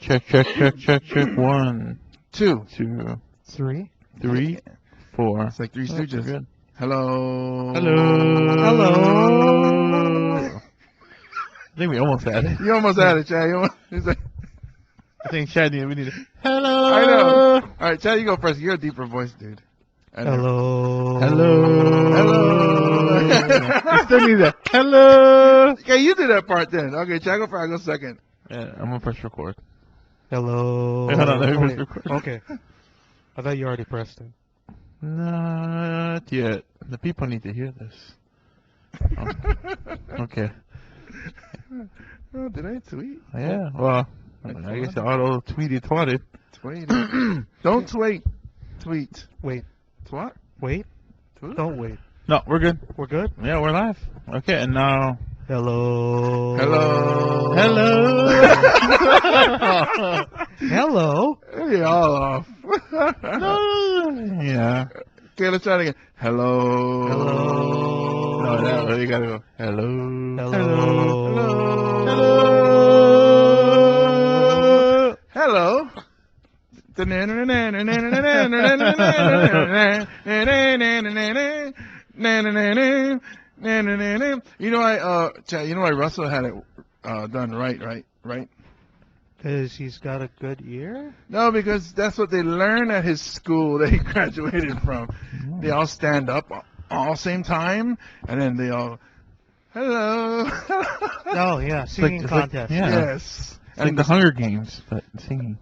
Check, check, check, check, check. 1, 2, 2, 3. 3, 4. It's like Three Oh, Stooges. good. Hello. Hello. I think we almost had it. You almost had it, Chad. He's like, I think Chad we need it. Hello. I know. All right, Chad, you go first. You're a deeper voice, dude. Hello. Hello. You still need that. Hello. Okay, you do that part then. Okay, Chad, go first. I go second. Yeah, I'm gonna press record. Hello. Hold on, let me Oh, press wait. record. Okay. I thought you already pressed it. Not yet. The people need to hear this. Okay. Oh, did I tweet? Yeah. Well, I guess auto tweeted twatted. Tweet. Don't tweet. Tweet. Wait. Twat? Wait. Tweet? Don't wait. No, we're good. We're good? Yeah, we're live. Okay, and now. Hello. Hello. Hello. Hello. Hey, all off. Yeah. Okay, let's try it again. Hello. Hello. No, you gotta go. Hello. Hello. Hello. You know, Chad, you know why Russell had it done right? Because he's got a good ear? No, because that's what they learn at his school that he graduated from. They all stand up all same time, and then they all, hello. Oh, yeah. Singing contest. Yeah. Yes. It's like the Hunger Games, but singing.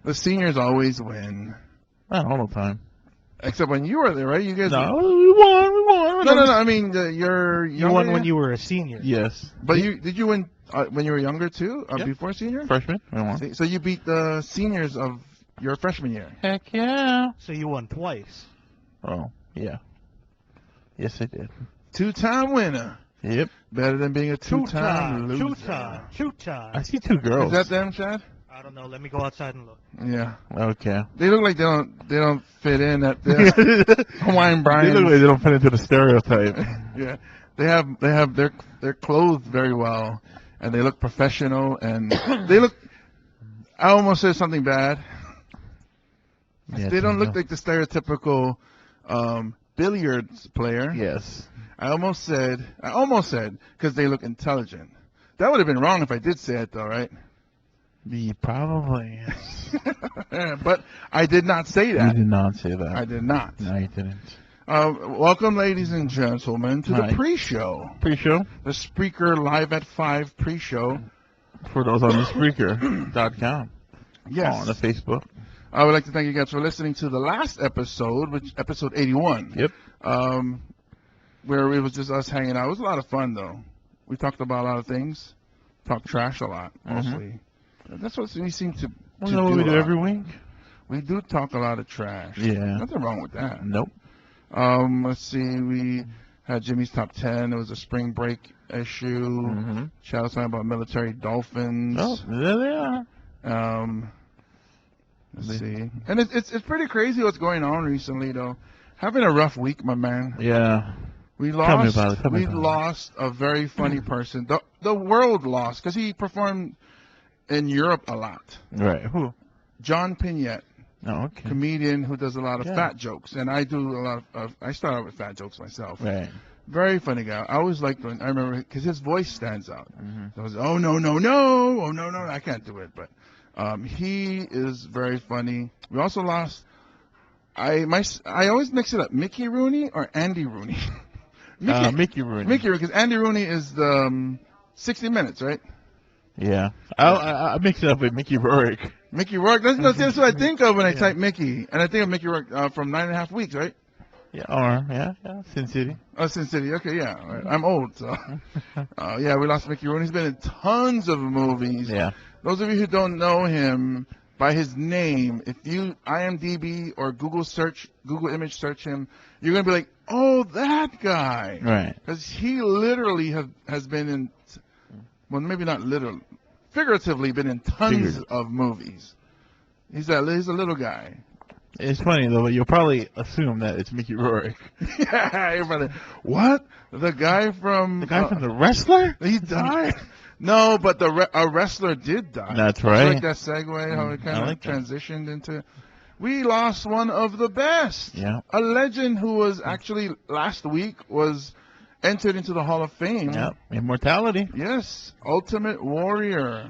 The seniors always win. Not all the time. Except when you were there, right? You guys. No, we won. No. I mean, you're You won when you were a senior. Yes. But did you win when you were younger too? Yep. Before senior? Freshman, we won. So you beat the seniors of your freshman year. Heck yeah. So you won twice. Oh, yeah. Yes, I did. 2-time winner. Yep. Better than being a two-time loser. Two-time. I see two girls. Is that them, Chad? I don't know. Let me go outside and look. Yeah. Okay. They look like they don't fit in at the Hawaiian Brian. They look like they don't fit into the stereotype. Yeah. They're clothed very well, and they look professional, and they look. I almost said something bad. Yeah, They don't look like the stereotypical billiards player. Yes. I almost said because they look intelligent. That would have been wrong if I did say it though, right? Probably. But I did not say You that. did not say that. I did not. No, you didn't. Welcome, ladies and gentlemen, to Hi. the pre-show. Pre-show The Spreaker Live at 5 pre-show. for those on the Spreaker.com. Yes. On the Facebook. I would like to thank you guys for listening to the last episode, which episode 81. Yep. Where it was just us hanging out. It was a lot of fun, though. We talked about a lot of things. Talked trash a lot, mostly. That's what we seem to You know what we a do lot. every week? We do talk a lot of trash. Yeah. Nothing wrong with that. Nope. Let's see. We had Jimmy's Top 10. It was a spring break issue. Mm-hmm. Shout out talking about military dolphins. Oh, there they are. Let's see. And it's pretty crazy what's going on recently, though. Having a rough week, my man. Yeah. We Tell me lost. about it. Tell me We about it. lost a very funny person. The world lost because he performed in Europe a lot. Right. Who? John Pignette, Oh, okay. comedian who does a lot of Yeah. fat jokes, and I do a lot of. I started with fat jokes myself. Right. Very funny guy. I always liked when I remember because his voice stands out. Mm-hmm. I was, oh no, I can't do it, but he is very funny. We also lost. I always mix it up. Mickey Rooney or Andy Rooney. Mickey Rooney. Mickey Rooney, because Andy Rooney is the 60 Minutes, right? Yeah. I mix it up with Mickey Rourke. Mickey Rourke. That's what I think of when I type Mickey, and I think of Mickey Rourke from 9.5 Weeks, right? Yeah. Or yeah. Sin City. Oh, Sin City. Okay, yeah. All right. I'm old, so yeah. We lost Mickey Rooney. He's been in tons of movies. Yeah. Those of you who don't know him by his name, if you IMDb or Google image search him, you're gonna be like, oh, that guy, Right. because he literally has been in, well, maybe not literally, figuratively been in tons of movies. He's a little guy. It's funny though, but you'll probably assume that it's Mickey Rourke. Yeah, everybody. What? The guy from The guy from The Wrestler? he died. No, but a wrestler did die. That's You right. like that segue, how it I kind of like that. transitioned into. We lost one of the best. Yeah. A legend who was actually last week was entered into the Hall of Fame. Yeah. Immortality. Yes, Ultimate Warrior.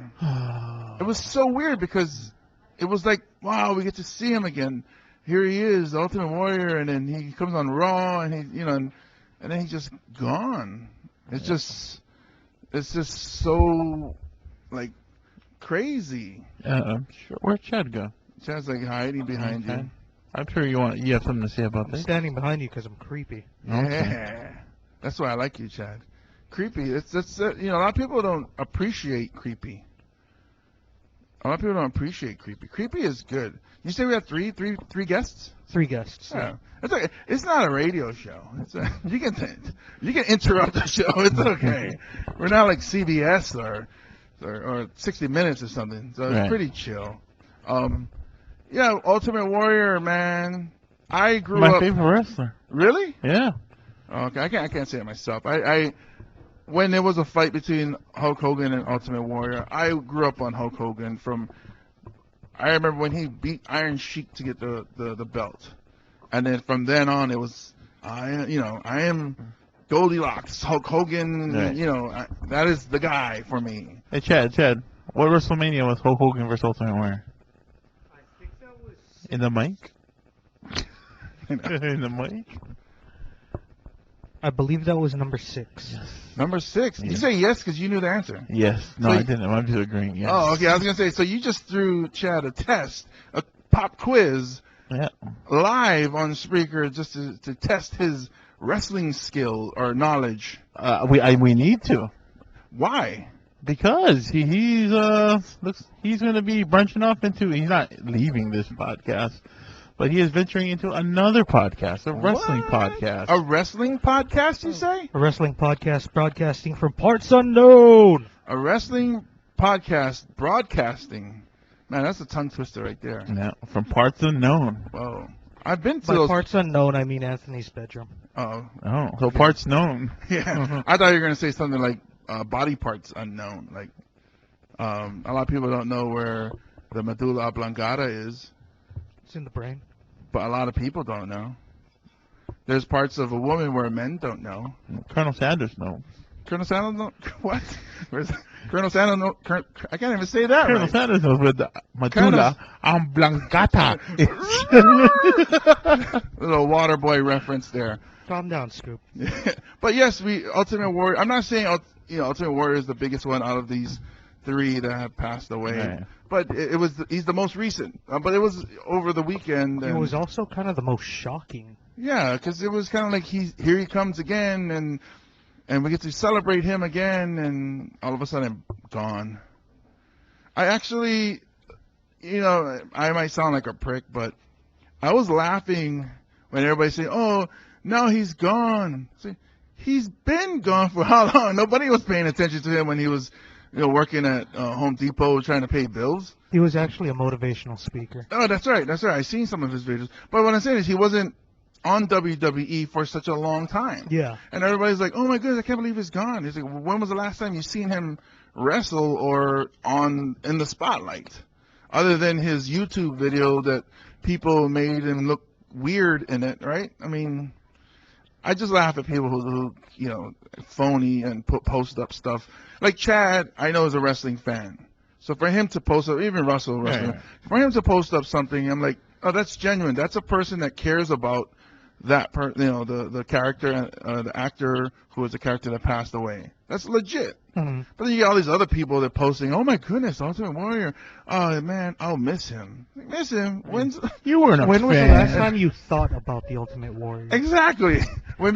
It was so weird because it was like, wow, we get to see him again. Here he is, the Ultimate Warrior, and then he comes on Raw, and and then he's just gone. It's just so like crazy. Sure. Where'd Chad go? Chad's like hiding behind Okay. you. I'm sure you have something to say about I'm this. standing behind you because I'm creepy. Yeah, that's why I like you, Chad. Creepy. That's a lot of people don't appreciate creepy. A lot of people don't appreciate creepy. Creepy is good. You say we have three guests? 3 guests. Yeah. It's not a radio show. You can interrupt the show. It's okay. We're not like CBS or 60 Minutes or something. So it's Right. pretty chill. Yeah, Ultimate Warrior, man. I grew My up. favorite wrestler. Really? Yeah. Okay, I can't say it myself. I when there was a fight between Hulk Hogan and Ultimate Warrior, I grew up on Hulk Hogan. I remember when he beat Iron Sheik to get the belt, and then from then on it was I am Goldilocks, Hulk Hogan. Right. That is the guy for me. Hey, Chad. What WrestleMania was Hulk Hogan versus Ultimate Warrior? I think that was. In the mic? In the mic? I believe that was number 6. Number 6. Yeah. You say yes because you knew the answer. Yes. No, So I you- didn't. I'm just agreeing. Yes. Oh, okay. I was gonna say. So you just threw Chad a test, a pop quiz. Yeah. Live on Spreaker just to test his wrestling skill or knowledge. We need to. Why? Because he's going to be branching off into. He's not leaving this podcast, but he is venturing into another podcast, a wrestling What? podcast. A wrestling podcast, you say? A wrestling podcast broadcasting from parts unknown. A wrestling podcast broadcasting. Man, that's a tongue twister right there. Yeah, from parts unknown. Whoa. I've been to By those. parts unknown, I mean Anthony's bedroom. Oh, Oh, so parts known. yeah. I thought you were gonna say something like body parts unknown. Like, a lot of people don't know where the medulla oblongata is, It's in the brain. but a lot of people don't know. There's parts of a woman where men don't know. Colonel Sanders knows. Colonel Sanders know what? Where's Colonel Sanders know? I can't even say that Colonel right. Sanders knows where the medulla oblongata is. Little water boy reference there. Calm down, Scoop. But yes, Ultimate Warrior. I'm not saying Ultimate Warrior is the biggest one out of these 3 that have passed away. Right. But he's the most recent. But it was over the weekend. It And, was also kind of the most shocking. yeah, because it was kind of like here he comes again, and we get to celebrate him again, and all of a sudden gone. I actually, I might sound like a prick, but I was laughing when everybody said, "Oh, now he's gone." See, he's been gone for how long? Nobody was paying attention to him when he was, working at Home Depot trying to pay bills. He was actually a motivational speaker. Oh, that's right. I've seen some of his videos. But what I'm saying is he wasn't on WWE for such a long time. Yeah. And everybody's like, "Oh my goodness, I can't believe he's gone." He's like, "When was the last time you seen him wrestle or in the spotlight? Other than his YouTube video that people made him look weird in it, right?" I mean, I just laugh at people who phony and Oh, post up stuff. Like Chad, I know is a wrestling fan. So for him to post up, even Russell, Yeah. for him to post up something, I'm like, oh, that's genuine. That's a person that cares about that the character, the actor who was the character that passed away. That's legit. Mhm. But then you got all these other people that posting, "Oh my goodness, Ultimate Warrior. Oh man, I'll miss him. Miss him. When's You weren't a When was the fan. last time you thought about the Ultimate Warrior? exactly when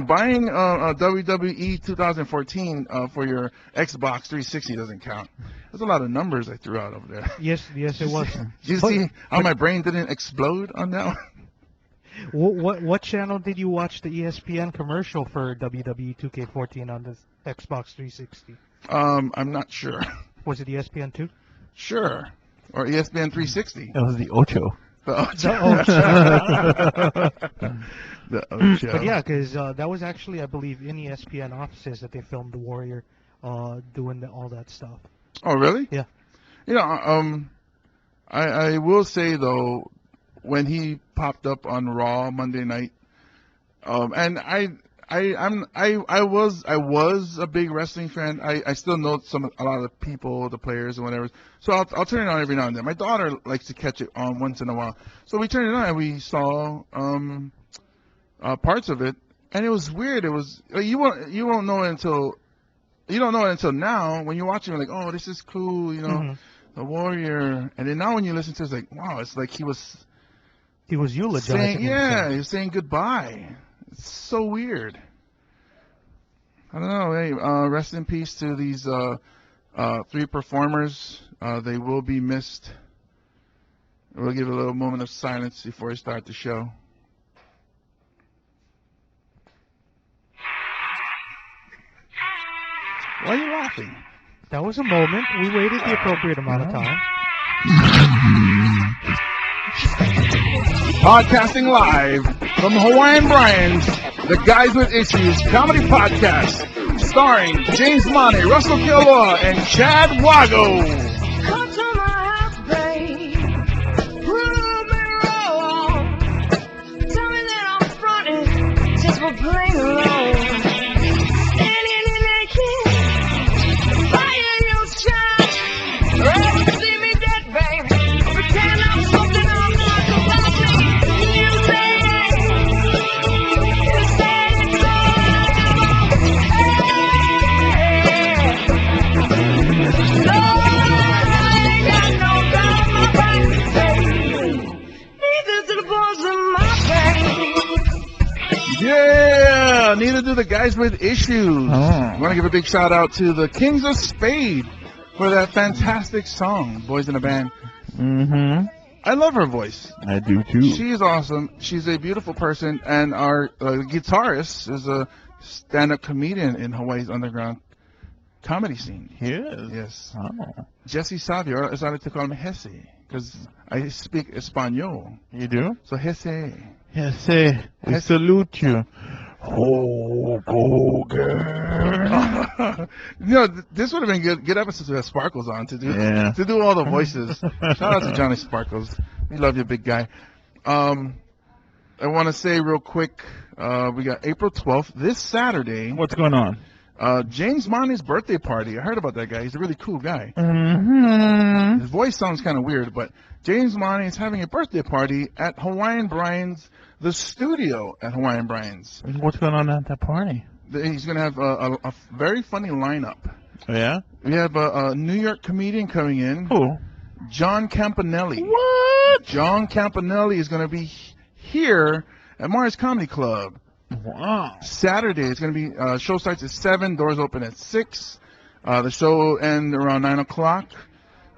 buying WWE 2014 for your Xbox 360 doesn't count. There's a lot of numbers I threw out over there. Yes, it was. Did you But- see how my brain didn't explode on that one? What channel did you watch the ESPN commercial for WWE 2K14 on the Xbox 360? I'm not sure. Was it ESPN 2? Sure. Or ESPN 360. It was the Ocho. The The Ocho. The Ocho. But yeah, because that was actually, I believe, in ESPN offices that they filmed the Warrior doing all that stuff. Oh, really? Yeah. You know, I will say though, when he popped up on Raw Monday night, and I was a big wrestling fan. I still know a lot of the people, the players and whatever. So I'll turn it on every now and then. My daughter likes to catch it on once in a while. So we turned it on and we saw parts of it, and it was weird. It was you won't know it until now. When you're watching, you're like, oh, this is cool, you know, Mm-hmm. the Warrior. And then now when you listen to it, it's like, wow, it's like he was eulogizing saying, yeah, himself. he was saying goodbye. It's so weird. I don't know. Hey, rest in peace to these 3 performers. They will be missed. We'll give a little moment of silence before we start the show. Why are you laughing? That was a moment. We waited the appropriate amount of time. Podcasting live from Hawaiian Brian's, the Guys with Issues comedy podcast, starring James Money, Russell Killoa, and Chad Wago. Come to my house, babe. Prove me wrong. Tell me that I'm fronting just for playing alone. And naked, fire your shine. Rather see me dead, babe. Pretend I'm something I'm not about me. You say it's Yeah, neither do the Guys with Issues. Oh. I want to give a big shout out to the Kings of Spade for that fantastic song, Boys in a Band. Mm-hmm. I love her voice. I do too. She is awesome. She's a beautiful person, and our guitarist is a stand-up comedian in Hawaii's underground comedy scene. He is. Yes. Oh. Jesse Savio, I decided to call him Jesse, because I speak Espanol. You do? So Jesse. Yes, we Yes. salute you. Hulk Hogan. You know, this would have been good episodes to have Sparkles on to do Yeah. all the voices. Shout out to Johnny Sparkles. We love you, big guy. I want to say real quick, we got April 12th, this Saturday, What's going on? James Money's birthday party. I heard about that guy. He's a really cool guy. Mm-hmm. His voice sounds kind of weird, but James Money is having a birthday party at Hawaiian Brian's, the studio at Hawaiian Brian's. What's going on at that party? He's going to have a very funny lineup. Yeah? We have a New York comedian coming in, Who? John Campanelli. What? John Campanelli is going to be here at Mars Comedy Club. Wow. Saturday. It's going to be, show starts at 7, doors open at 6. The show will end around 9 o'clock.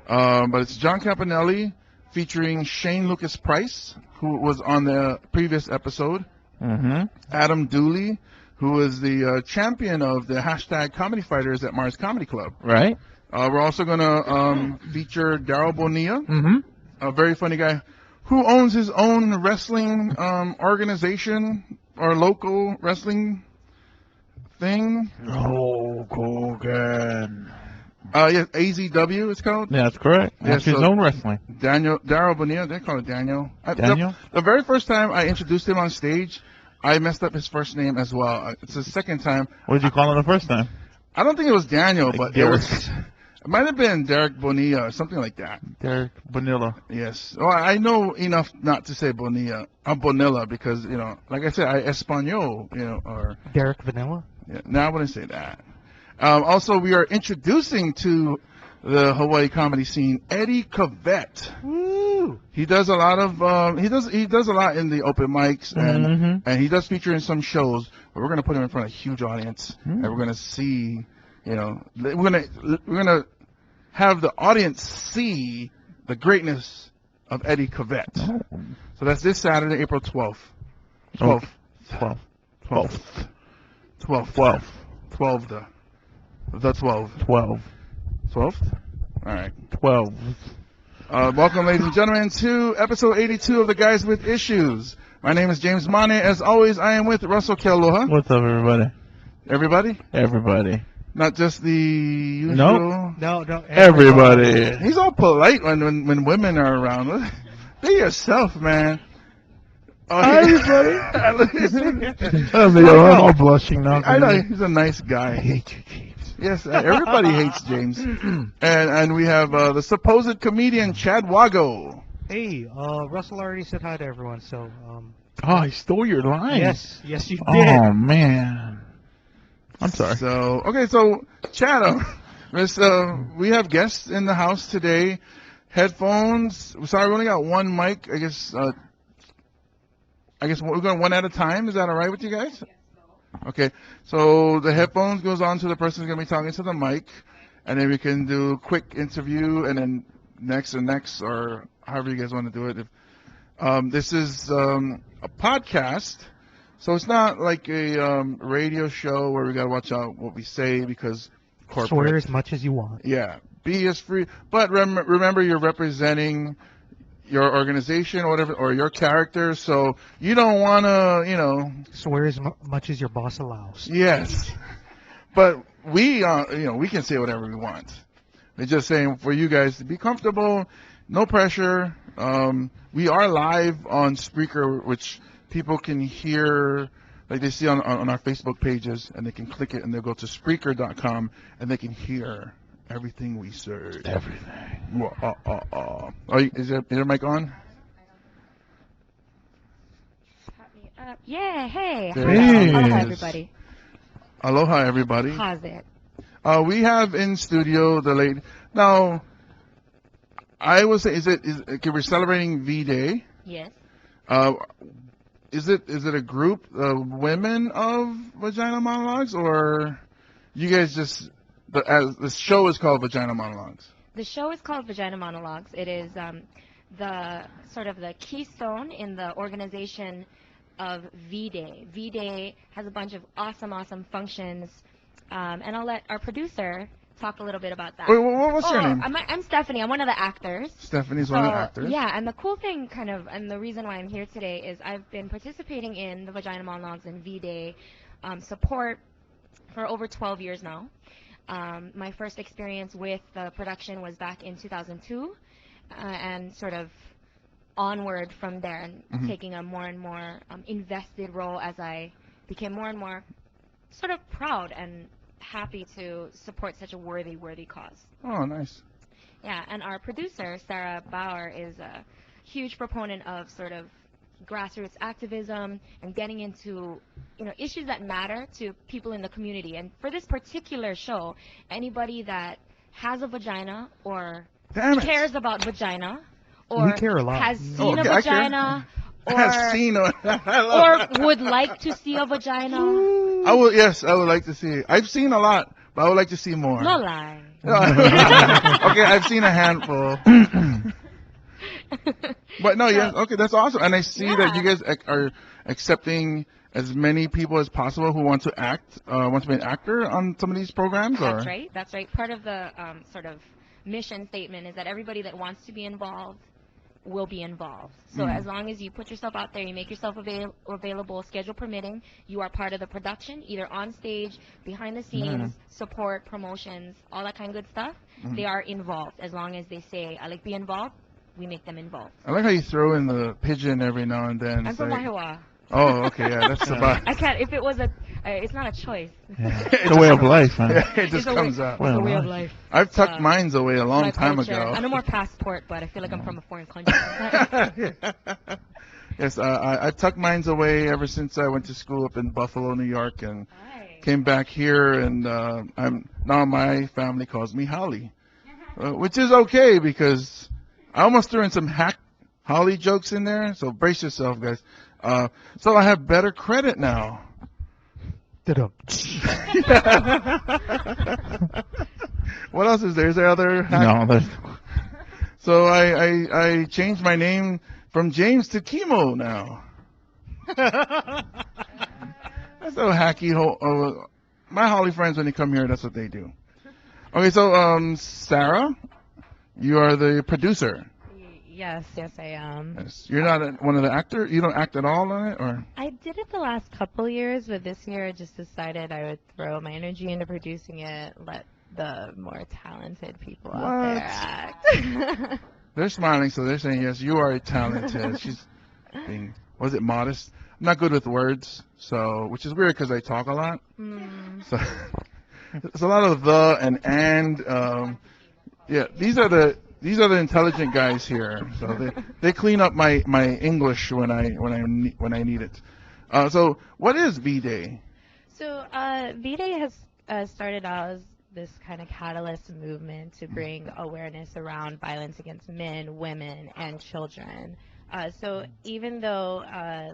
But it's John Campanelli featuring Shane Lucas Price, who was on the previous episode. Mm-hmm. Adam Dooley, who is the champion of the hashtag Comedy Fighters at Mars Comedy Club. Right? We're also going to feature Daryl Bonilla, Mm-hmm. a very funny guy who owns his own wrestling organization or local wrestling thing. Hulk Hogan. Yeah, AZW it's called. Yeah, that's correct. Yeah, That's his so- own wrestling. Daryl Bonilla, they call it Daniel. Daniel? The very first time I introduced him on stage, I messed up his first name as well. It's the second time. What did you call him the first time? I don't think it was Daniel, but Derek. it might have been Derek Bonilla or something like that. Derek Bonilla. Yes. Well, I know enough not to say Bonilla. I'm Bonilla because, you know, like I said, I Espanol, you know, or, Derek Vanilla. yeah, no, I wouldn't say that. Also, we are introducing to the Hawaii comedy scene Eddie Cavett. Woo! He does a lot of he does a lot in the open mics Mhm. and he does feature in some shows. But we're gonna put him in front of a huge audience and we're gonna see, you know, we're gonna have the audience see the greatness of Eddie Cavett. So that's this Saturday, April 12th. 12th. 12. 12th. 12th. 12. 12. The 12. 12. 12th? All right. 12. Welcome, ladies and gentlemen, to episode 82 of The Guys with Issues. My name is James Mane. As always, I am with Russell Kealoha. What's up, everybody? Everybody? Everybody. Not just the usual. Nope. No, Everybody. He's all polite when women are around. Be yourself, man. Oh, I'm all blushing now. I know he's a nice I guy. hate you, James. Yes, everybody hates James. And we have the supposed comedian Chad Wago. Hey, Russell already said hi to everyone, so Oh, I stole your line. yes, you did. Oh man. I'm sorry. So Chad, we have guests in the house today. Headphones. Sorry, we only got one mic. I guess we're going one at a time. Is that all right with you guys? Okay. So the headphones goes on to the person who's going to be talking to the mic, and then we can do a quick interview, and then next, or however you guys want to do it. This is a podcast, so it's not like a radio show where we got to watch out what we say because corporate. Swear as much as you want. Yeah, be as free. But remember, you're representing your organization or whatever, or your character, so you don't want to, Swear as much as your boss allows. yes. But we can say whatever we want. We're just saying for you guys to be comfortable, no pressure. We are live on Spreaker, which people can hear, like they see on our Facebook pages, and they can click it and they'll go to Spreaker.com and they can hear everything we say. Everything. Is your mic on? Yeah, hey. There Hello. it Aloha, is. everybody. Aloha, everybody. How's it? We have in studio the lady. Now, I will say, okay, we're celebrating V-Day. Yes. Is it a group of women of Vagina Monologues, or you guys just the show is called Vagina Monologues? The show is called Vagina Monologues. It is the sort of the keystone in the organization of V-Day. V-Day has a bunch of awesome functions, and I'll let our producer talk a little bit about that. Wait, what's your name? I'm Stephanie. I'm one of the actors. Stephanie's one of the actors. Yeah, and the cool thing and the reason why I'm here today is I've been participating in the Vagina Monologues and V-Day support for over 12 years now. My first experience with the production was back in 2002, and sort of onward from there, and taking a more and more invested role as I became more and more sort of proud and happy to support such a worthy cause. Oh, nice. Yeah, and our producer, Sarah Bauer, is a huge proponent of sort of grassroots activism and getting into, issues that matter to people in the community. And for this particular show, anybody that has a vagina or Damn it. cares about vagina or We care a lot. has seen a okay, I care. vagina I've seen or would like to see a vagina. I would like to see it. I've seen a lot, but I would like to see more. No lie. Okay, I've seen a handful. But no, yes, okay, that's awesome. And I see that you guys are accepting as many people as possible who want to want to be an actor on some of these programs? That's or? right. That's right. Part of the sort of mission statement is that everybody that wants to be involved will be involved. So as long as you put yourself out there, you make yourself available, schedule permitting, you are part of the production, either on stage, behind the scenes, support, promotions, all that kind of good stuff. They are involved. As long as they say, I like be involved, we make them involved. I like how you throw in the pigeon every now and then. I'm It's from like- Waihawa. Oh, okay, yeah, that's about. I can't, if it was it's not a choice. It's a way of life, man. It It's just a comes way, out. It's a Well, way of nice. life. I've tucked mines away a long My time culture. ago. I no more passport, but I feel like I'm from a foreign country. Yes, I've tucked mines away ever since I went to school up in Buffalo, New York, and came back here, and now my family calls me Holly, which is okay because I almost threw in some hack Holly jokes in there, so brace yourself, guys. So I have better credit now. Da-dum. What else is there? Is there other hack? No, that's So I changed my name from James to Chemo now. That's so hacky. My Holly friends, when they come here, that's what they do. Okay, so Sarah, you are the producer. Yes, I am. Yes. You're not one of the actors? You don't act at all on it, or? I did it the last couple years, but this year I just decided I would throw my energy into producing it, let the more talented people out there act. They're smiling, so they're saying yes. You are talented. She's being, was it modest? I'm not good with words, so which is weird because I talk a lot. So it's a lot of the and. Yeah, these are the intelligent guys here. So they clean up my English when I need it. So what is V-Day? So V-Day has started out as this kind of catalyst movement to bring awareness around violence against men, women, and children. So even though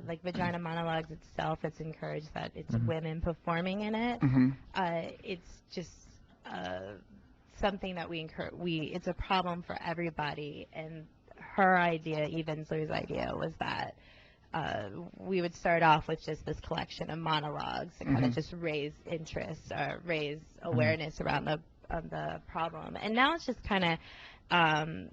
like Vagina Monologues itself, it's encouraged that it's women performing in it, it's just something that it's a problem for everybody. And her idea, even Zoe's idea, was that we would start off with just this collection of monologues to kind of just raise interest or raise awareness around the problem. And now it's just kind of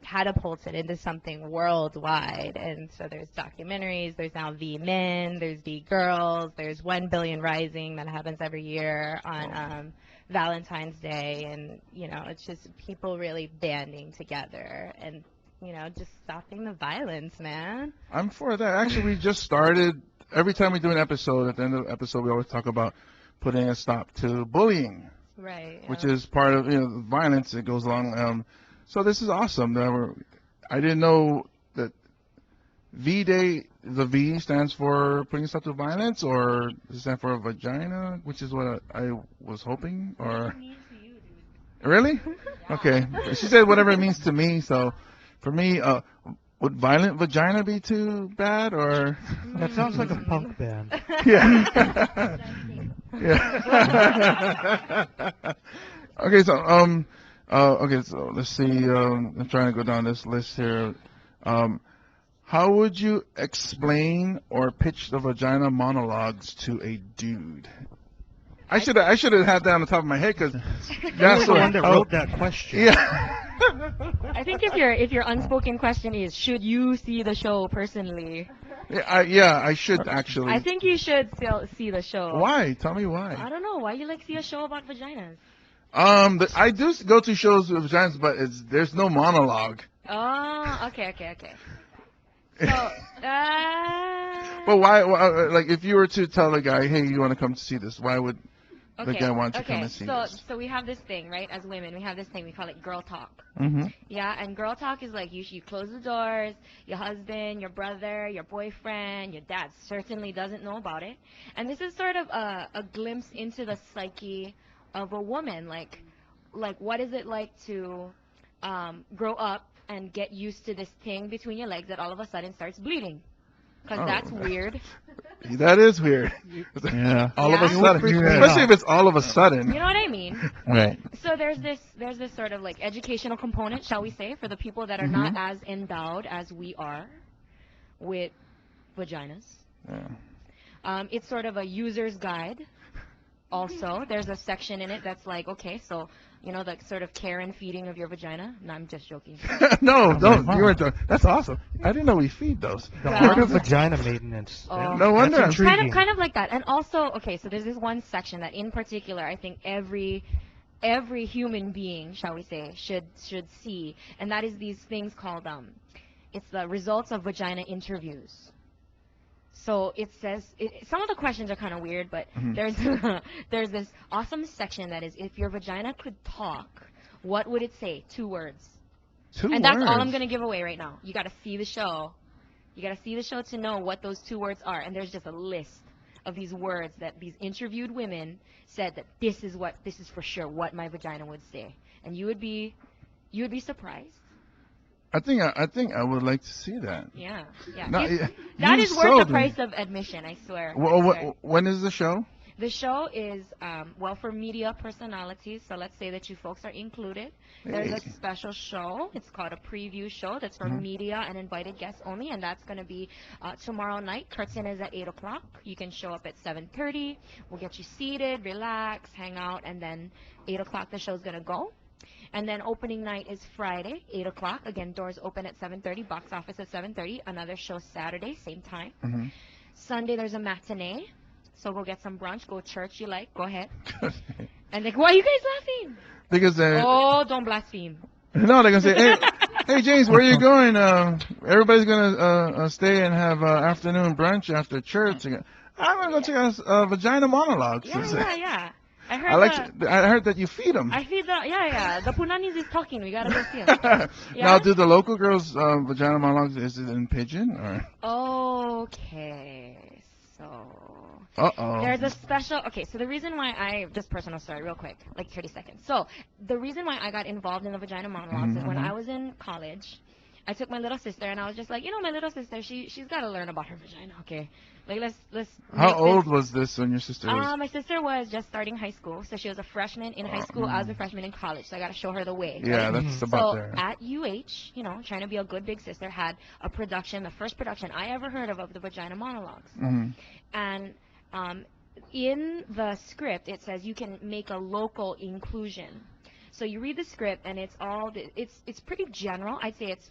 catapulted into something worldwide. And so there's documentaries, there's now V Men, there's V Girls, there's 1 Billion Rising that happens every year on Valentine's Day. And, you know, it's just people really banding together and, you know, just stopping the violence, man. I'm for that. Actually, we just started. Every time we do an episode, at the end of the episode, we always talk about putting a stop to bullying, Right. which is part of, you know, the violence that goes along. So this is awesome. I didn't know that V-Day, the V stands for putting a stop to violence, or does it stand for vagina, which is what I was hoping, or... Really? Okay. She said whatever it means to me, so for me, would violent vagina be too bad, or? That sounds like a punk band. Yeah. Yeah. Okay, so okay, so let's see. I'm trying to go down this list here. How would you explain or pitch the Vagina Monologues to a dude? I should have had that on the top of my head because That's the one that wrote that question. Yeah. I think if your unspoken question is, should you see the show personally? Yeah, I should actually. I think you should still see the show. Why? Tell me I why. don't know. Why you like see a show about vaginas? I do go to shows with vaginas, but there's no monologue. Oh, okay. So, But why? Like, if you were to tell a guy, hey, you want to come to see this, why would the guy want to come and see this? So we have this thing, right? As women, we have this thing. We call it girl talk. Mm-hmm. Yeah, and girl talk is like you close the doors. Your husband, your brother, your boyfriend, your dad certainly doesn't know about it. And this is sort of a glimpse into the psyche of a woman. Like what is it like to grow up and get used to this thing between your legs that all of a sudden starts bleeding? Because that's weird. That is weird. Yeah. All of a Yeah. sudden, especially if it's all of a sudden. You know what I mean? Right. So there's this sort of like educational component, shall we say, for the people that are not as endowed as we are with vaginas. Yeah. It's sort of a user's guide. Also, there's a section in it that's like, okay, so you know the sort of care and feeding of your vagina. No, I'm just joking. No, don't. You weren't. That's awesome. I didn't know we feed those. The Well- art of vagina maintenance. Oh. No wonder. That's intriguing. Kind of like that. And also, okay, so there's this one section that in particular I think every human being, shall we say, should see, and that is these things called it's the results of vagina interviews. So it says some of the questions are kind of weird, but there's this awesome section that is, if your vagina could talk, what would it say? 2 words. And that's all I'm going to give away right now. You got to see the show. You got to see the show to know what those 2 words are. And there's just a list of these words that these interviewed women said that this is for sure what my vagina would say. And you would be surprised. I think I would like to see that. Yeah. No, That you is worth sold the me. price of admission, I swear. When is the show? The show is, for media personalities, so let's say that you folks are included. There's a special show. It's called a preview show that's for media and invited guests only, and that's going to be tomorrow night. Curtain is at 8 o'clock. You can show up at 7:30. We'll get you seated, relax, hang out, and then 8 o'clock the show's going to go. And then opening night is Friday, 8 o'clock. Again, doors open at 7:30, box office at 7:30. Another show Saturday, same time. Mm-hmm. Sunday, there's a matinee. So go get some brunch, go church you like, go ahead. And like, why are you guys laughing? Because Oh, don't blaspheme. no, they're gonna say, hey James, where are you going? Everybody's gonna stay and have afternoon brunch after church. I'm gonna go check out Vagina Monologues. Yeah. I heard. I heard that you feed them. I feed the the Punanis is talking. We gotta go see him. Yeah? Now, do the local girls Vagina Monologues, is it in Pigeon or? Okay, so Uh-oh. there's a special. Okay, so the reason why just personal story, real quick, like 30 seconds. So the reason why I got involved in the Vagina Monologues is when I was in college. I took my little sister and I was just like, my little sister, she's got to learn about her vagina, okay? Like let's. How old was this when your sister was? My sister was just starting high school, so she was a freshman in high school. I was a freshman in college, so I got to show her the way. Yeah, right? that's about So there. at UH, trying to be a good big sister, had a production, the first production I ever heard of the Vagina Monologues. Mhm. And in the script, it says you can make a local inclusion. So you read the script, and it's pretty general. I'd say it's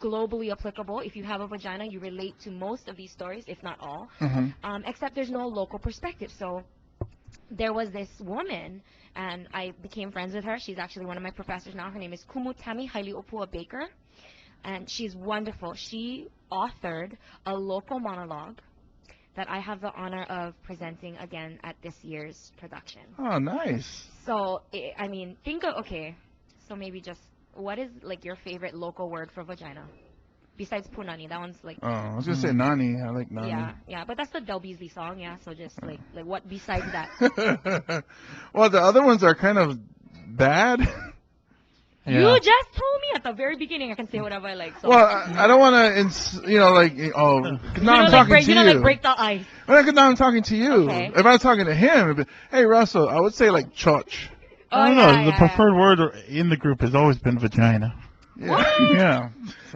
globally applicable. If you have a vagina, you relate to most of these stories, if not all. Mhm. Except there's no local perspective. So there was this woman, and I became friends with her. She's actually one of my professors now. Her name is Kumutami Hailiopua Baker, and she's wonderful. She authored a local monologue that I have the honor of presenting again at this year's production. Oh, nice. So, I mean, think of, so maybe just, what is, like, your favorite local word for vagina? Besides punani, that one's, like, Oh, I was gonna say Nani. I like Nani. yeah, but that's the Del Beasley song, yeah, so just, like what besides that? Well, the other ones are kind of bad. You just told me at the very beginning I can say whatever I like, so. Well, I don't want to, now I'm talking to you. like, break the ice. Well, now I'm talking to you. Okay. If I was talking to him, it'd be, hey, Russell, I would say like church. I don't Oh, know. yeah, The yeah, preferred word in the group has always been vagina. Yeah.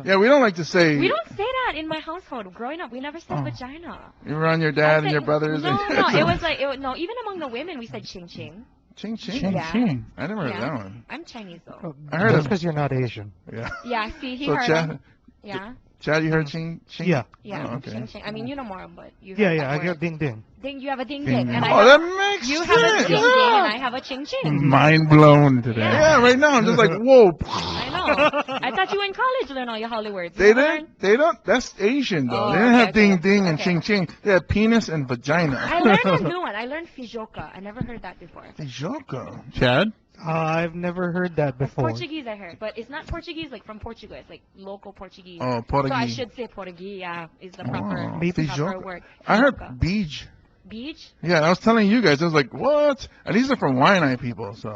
Yeah, we don't like to say. We don't say that in my household. Growing up, we never said vagina. You were on your dad and I your said- brothers. No, and, no, it was like, no, even among the women, we said ching ching. Ching ching. Ching Yeah. ching. I never heard Yeah. that one. I'm Chinese, though. I heard That's of. because you're not Asian. Yeah. Yeah, see, he So heard Chad, him. Yeah, Chad, you heard ching ching? Yeah. yeah, Oh, okay. ching ching. I mean, you know more, but you Yeah, heard yeah, that I word. got ding ding. Ding, you have a ding Ding, ding, ding. and Oh, I that have, makes you have a sense. ding ding, and I have a ching ching. Mind blown today. Yeah, right now I'm just like, whoa. I know. I thought you in college learned all your Holly words. They You never didn't. They don't. That's Asian though. Oh, They didn't okay, have ding okay. ding and Okay. ching ching. They had penis and vagina. I learned a new one. I learned fijoka. I never heard that before. Joko. Chad? I've never heard that That's before. Portuguese, I heard, but it's not Portuguese like from Portugal. It's like local Portuguese. Oh, So I Portuguese. should say Portuguese. Yeah, is the proper, Oh, proper fijoka. word. I heard Fijoka. beach. Beach. Yeah, I was telling you guys. I was like, what? And these are from Waianae people, so.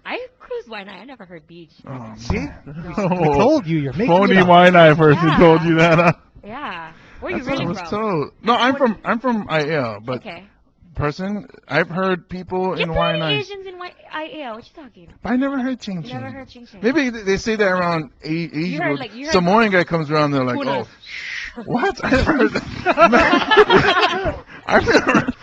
I cruise Waianae. I never heard beach. Oh, See? man. We told you, you're making Phony it up. Wine-Eye person Yeah. told you that, huh? Yeah. Where are you That's what I really was from? told. No, I'm from IAL, but Okay. person, I've heard people Get in plenty Waianae. Asians in IAL. What you talking? But I never heard ching You ching. never heard ching ching. Maybe they say that around Asian. heard, like, you heard- Samoan guy comes around, they're like, Punas. oh, what? I never heard that. I've never.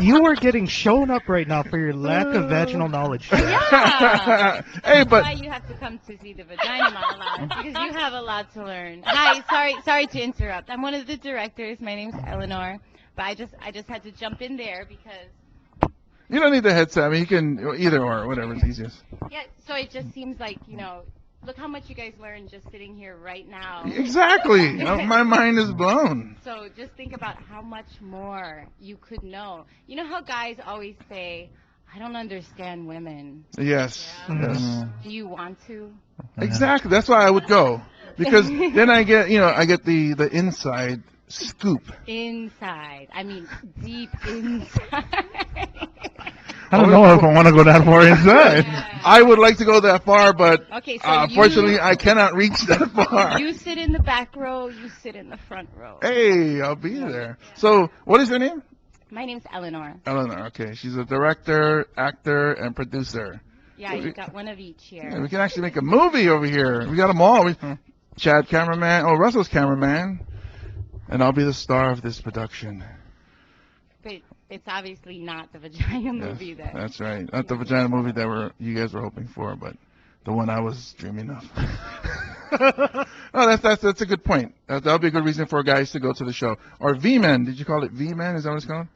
You are getting shown up right now for your lack of vaginal knowledge. Yeah. Hey, That's why but you have to come to see the vagina monologue because you have a lot to learn. Hi, sorry to interrupt. I'm one of the directors. My name's Eleanor, but I just had to jump in there because you don't need the headset. I mean, you can either or, whatever's easiest. yeah. So it just seems like look how much you guys learned just sitting here right now. Exactly. My mind is blown. So just think about how much more you could know. You know how guys always say, "I don't understand women." Yes. Yeah. Yes. Do you want to? Exactly. That's why I would go, because then I get the inside scoop. Inside. I mean, deep inside. I don't know if I want to go that far inside. Yeah. I would like to go that far, but Okay, so unfortunately, I cannot reach that far. you sit in the back row, you sit in the front row. Hey, I'll be there. So, what is your name? My name's Eleanor. Eleanor. Okay, she's a director, actor, and producer. Yeah, you got one of each Yeah, here. we can actually make a movie over here. We got them all. Chad, cameraman. Oh, Russell's cameraman. And I'll be the star of this production. But it's obviously not the vagina movie Yes, that. that's right. Not the vagina movie that you guys were hoping for, but the one I was dreaming of. Oh, that's a good point. That'll be a good reason for guys to go to the show. Or V-Man. Did you call it V-Man? Is that what it's called?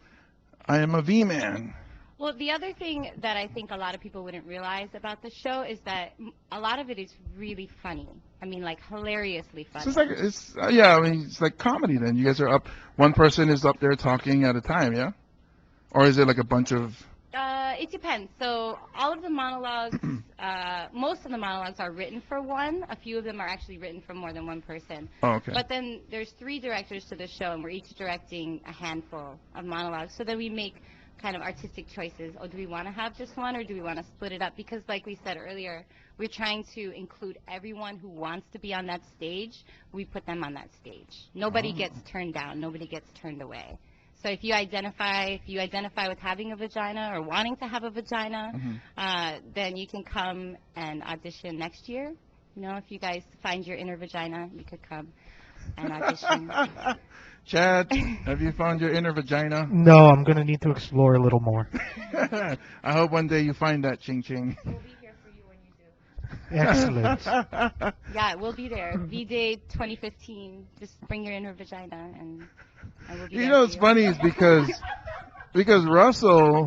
I am a V-Man. Well, the other thing that I think a lot of people wouldn't realize about the show is that a lot of it is really funny. I mean, like hilariously funny. So it's like comedy then. You guys are up, one person is up there talking at a time, yeah? Or is it like a bunch of... It depends. So all of the monologues, most of the monologues are written for one. A few of them are actually written for more than one person. Oh, okay. But then there's 3 directors to the show, and we're each directing a handful of monologues. So then we make kind of artistic choices. Oh, do we want to have just one, or do we want to split it up? Because like we said earlier, we're trying to include everyone who wants to be on that stage. We put them on that stage. Nobody gets turned down. Nobody gets turned away. So if you identify with having a vagina or wanting to have a vagina, then you can come and audition next year. You know, if you guys find your inner vagina, you could come and audition. Chad, have you found your inner vagina? No, I'm gonna need to explore a little more. I hope one day you find that, Ching Ching. We'll be here for you when you do. Excellent. Yeah, we'll be there. V-Day 2015. Just bring your inner vagina, and we'll be there. You know, for what's funny is because Russell,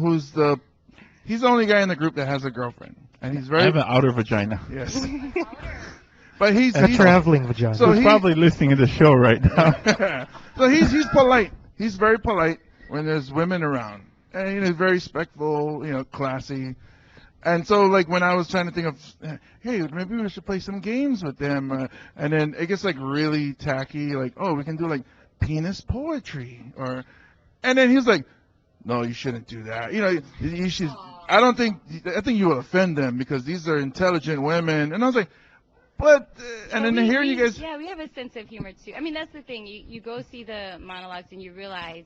he's the only guy in the group that has a girlfriend, and he's I very have an outer vagina. yes. But he's A traveling vagina. So He's probably listening to the show right now. so he's polite. He's very polite when there's women around, and he's very respectful, classy. And so, like, when I was trying to think of, hey, maybe we should play some games with them, and then it gets like really tacky, like, oh, we can do like penis poetry, and then he's like, no, you shouldn't do that. You should. I think you will offend them because these are intelligent women. And I was like, but, and then hearing you guys. Yeah, we have a sense of humor too. I mean, that's the thing. You go see the monologues and you realize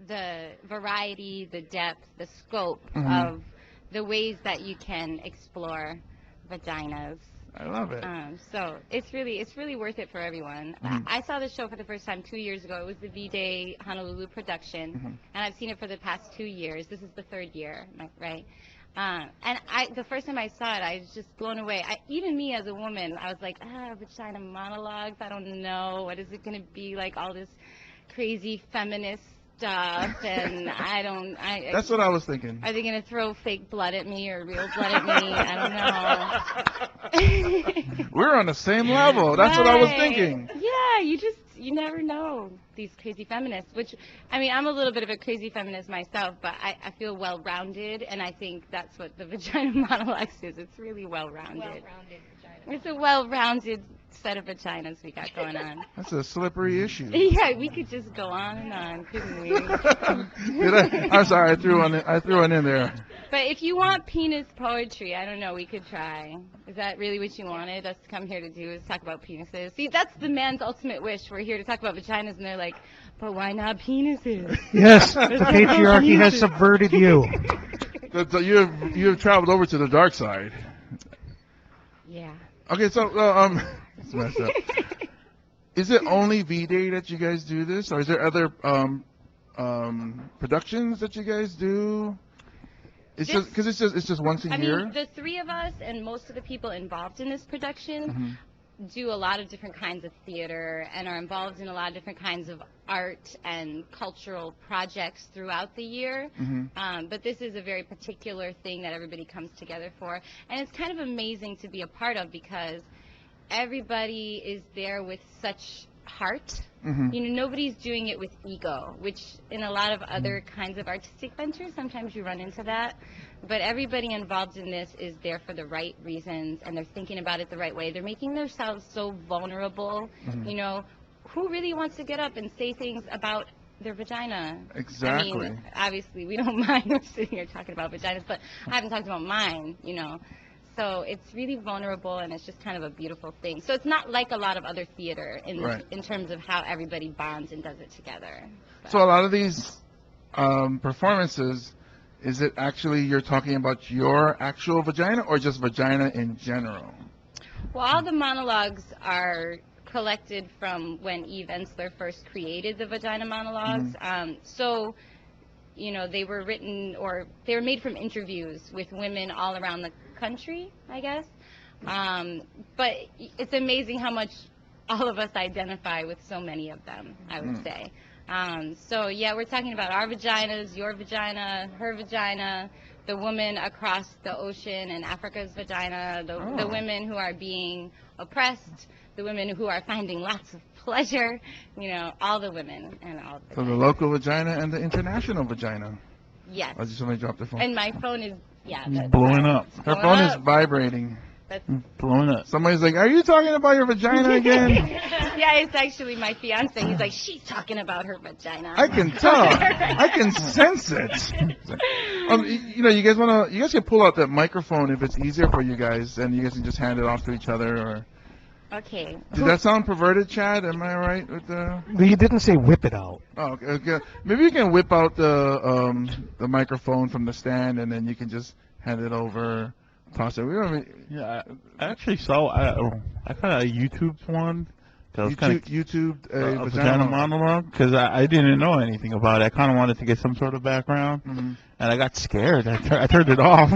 the variety, the depth, the scope of the ways that you can explore vaginas. I love it. So it's really worth it for everyone. I saw the show for the first time 2 years ago. It was the V-Day Honolulu production, and I've seen it for the past 2 years. This is the 3rd year, right? And the first time I saw it, I was just blown away. Even me as a woman, I was like, vagina monologues. I don't know. What is it going to be like? All this crazy feminist stuff, and That's what I was thinking. Are they going to throw fake blood at me or real blood at me? I don't know. We're on the same level. That's what I was thinking. Yeah, you never know, these crazy feminists, which, I mean, I'm a little bit of a crazy feminist myself, but I feel well-rounded, and I think that's what the Vagina Monologues is. It's really well-rounded. Well-rounded vagina. It's a well-rounded set of vaginas we got going on. That's a slippery issue. Yeah, we could just go on and on, couldn't we? I'm sorry, I threw one in there. But if you want penis poetry, I don't know, we could try. Is that really what you wanted us to come here to do, is talk about penises? See, that's the man's ultimate wish. We're here to talk about vaginas, and they're like, but why not penises? Yes, the patriarchy has subverted you. You've traveled over to the dark side. Yeah. Okay, so it's messed up. Is it only V-Day that you guys do this, or is there other productions that you guys do? It's just once a year. I mean, the 3 of us and most of the people involved in this production do a lot of different kinds of theater and are involved in a lot of different kinds of art and cultural projects throughout the year. But this is a very particular thing that everybody comes together for. And it's kind of amazing to be a part of because everybody is there with such heart. Nobody's doing it with ego, which in a lot of other kinds of artistic ventures, sometimes you run into that. But everybody involved in this is there for the right reasons, and they're thinking about it the right way. They're making themselves so vulnerable. Who really wants to get up and say things about their vagina? Exactly. I mean, obviously, we don't mind. We're sitting here talking about vaginas, but I haven't talked about mine, So it's really vulnerable, and it's just kind of a beautiful thing. So it's not like a lot of other theater in terms of how everybody bonds and does it together. But. So a lot of these performances, is it actually you're talking about your actual vagina or just vagina in general? Well, all the monologues are collected from when Eve Ensler first created the Vagina Monologues. So you know, they were written or they were made from interviews with women all around the country, I guess. But it's amazing how much all of us identify with so many of them, I would say. So yeah, we're talking about our vaginas, your vagina, her vagina, the woman across the ocean in Africa's vagina, the women who are being oppressed, the women who are finding lots of pleasure, you know, all the women and all the So the local vagina and the international vagina. Yes. I just somebody dropped their phone. And my phone is, yeah. It's that's blowing right. up. It's Her blowing phone up. is vibrating. That's, Blowing up. Somebody's like, "Are you talking about your vagina again?" yeah, it's actually my fiance. He's like, she's talking about her vagina. I can tell. I can sense it. You know, you guys can pull out that microphone if it's easier for you guys, and you guys can just hand it off to each other. Or Okay. did that sound perverted, Chad? Am I right with the? You didn't say whip it out. Oh, okay. Maybe you can whip out the microphone from the stand, and then you can just hand it over. Toss it. We don't. Yeah, I actually saw. I found a YouTube one. That was kind of YouTube a vagina monologue because I didn't know anything about it. I kind of wanted to get some sort of background, and I got scared. I turned it off.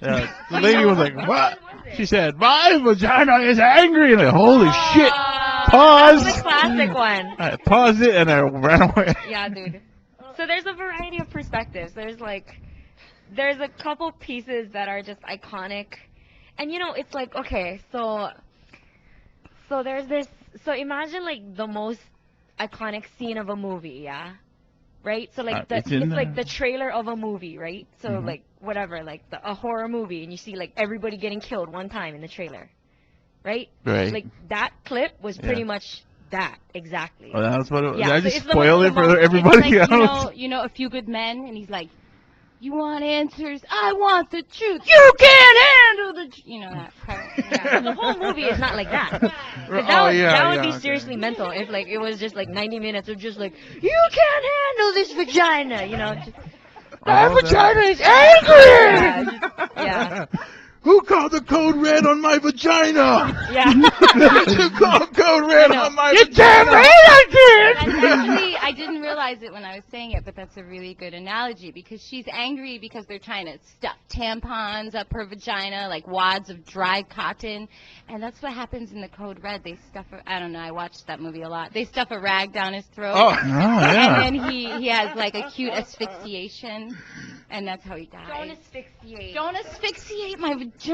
The lady was like, "What?" She said, "My vagina is angry." And I, holy shit! Pause. That's the classic one. I paused it and I ran away. Yeah, dude. So there's a variety of perspectives. There's a couple pieces that are just iconic. And you know, it's like, okay, so there's this, so imagine like the most iconic scene of a movie, yeah? Right? So like it's like the trailer of a movie, right? So like whatever, like a horror movie, and you see like everybody getting killed one time in the trailer. Right? Right. Like that clip was pretty much that exactly. Oh, that's what it, Yeah, did I so just it's spoil the it for most- everybody It's like, else? you know, A Few Good Men, and he's like, you want answers? I want the truth. You can't handle the you know, that part. Yeah. The whole movie is not like that. 'Cause Oh, yeah, that would yeah, be okay. seriously mental if like it was just like 90 minutes of just like, you can't handle this vagina, you know. Just, My vagina is yeah, just- yeah. Who called the code red on my vagina? Yeah. Who called code red I know. on my You vagina? damn right I did! That's actually, I didn't realize it when I was saying it, but that's a really good analogy because she's angry because they're trying to stuff tampons up her vagina, like wads of dry cotton. And that's what happens in the Code Red. They stuff, I don't know, I watched that movie a lot. They stuff a rag down his throat. Oh, yeah. And then he has like acute asphyxiation, and that's how he dies. Don't asphyxiate. Don't asphyxiate my vagina. She's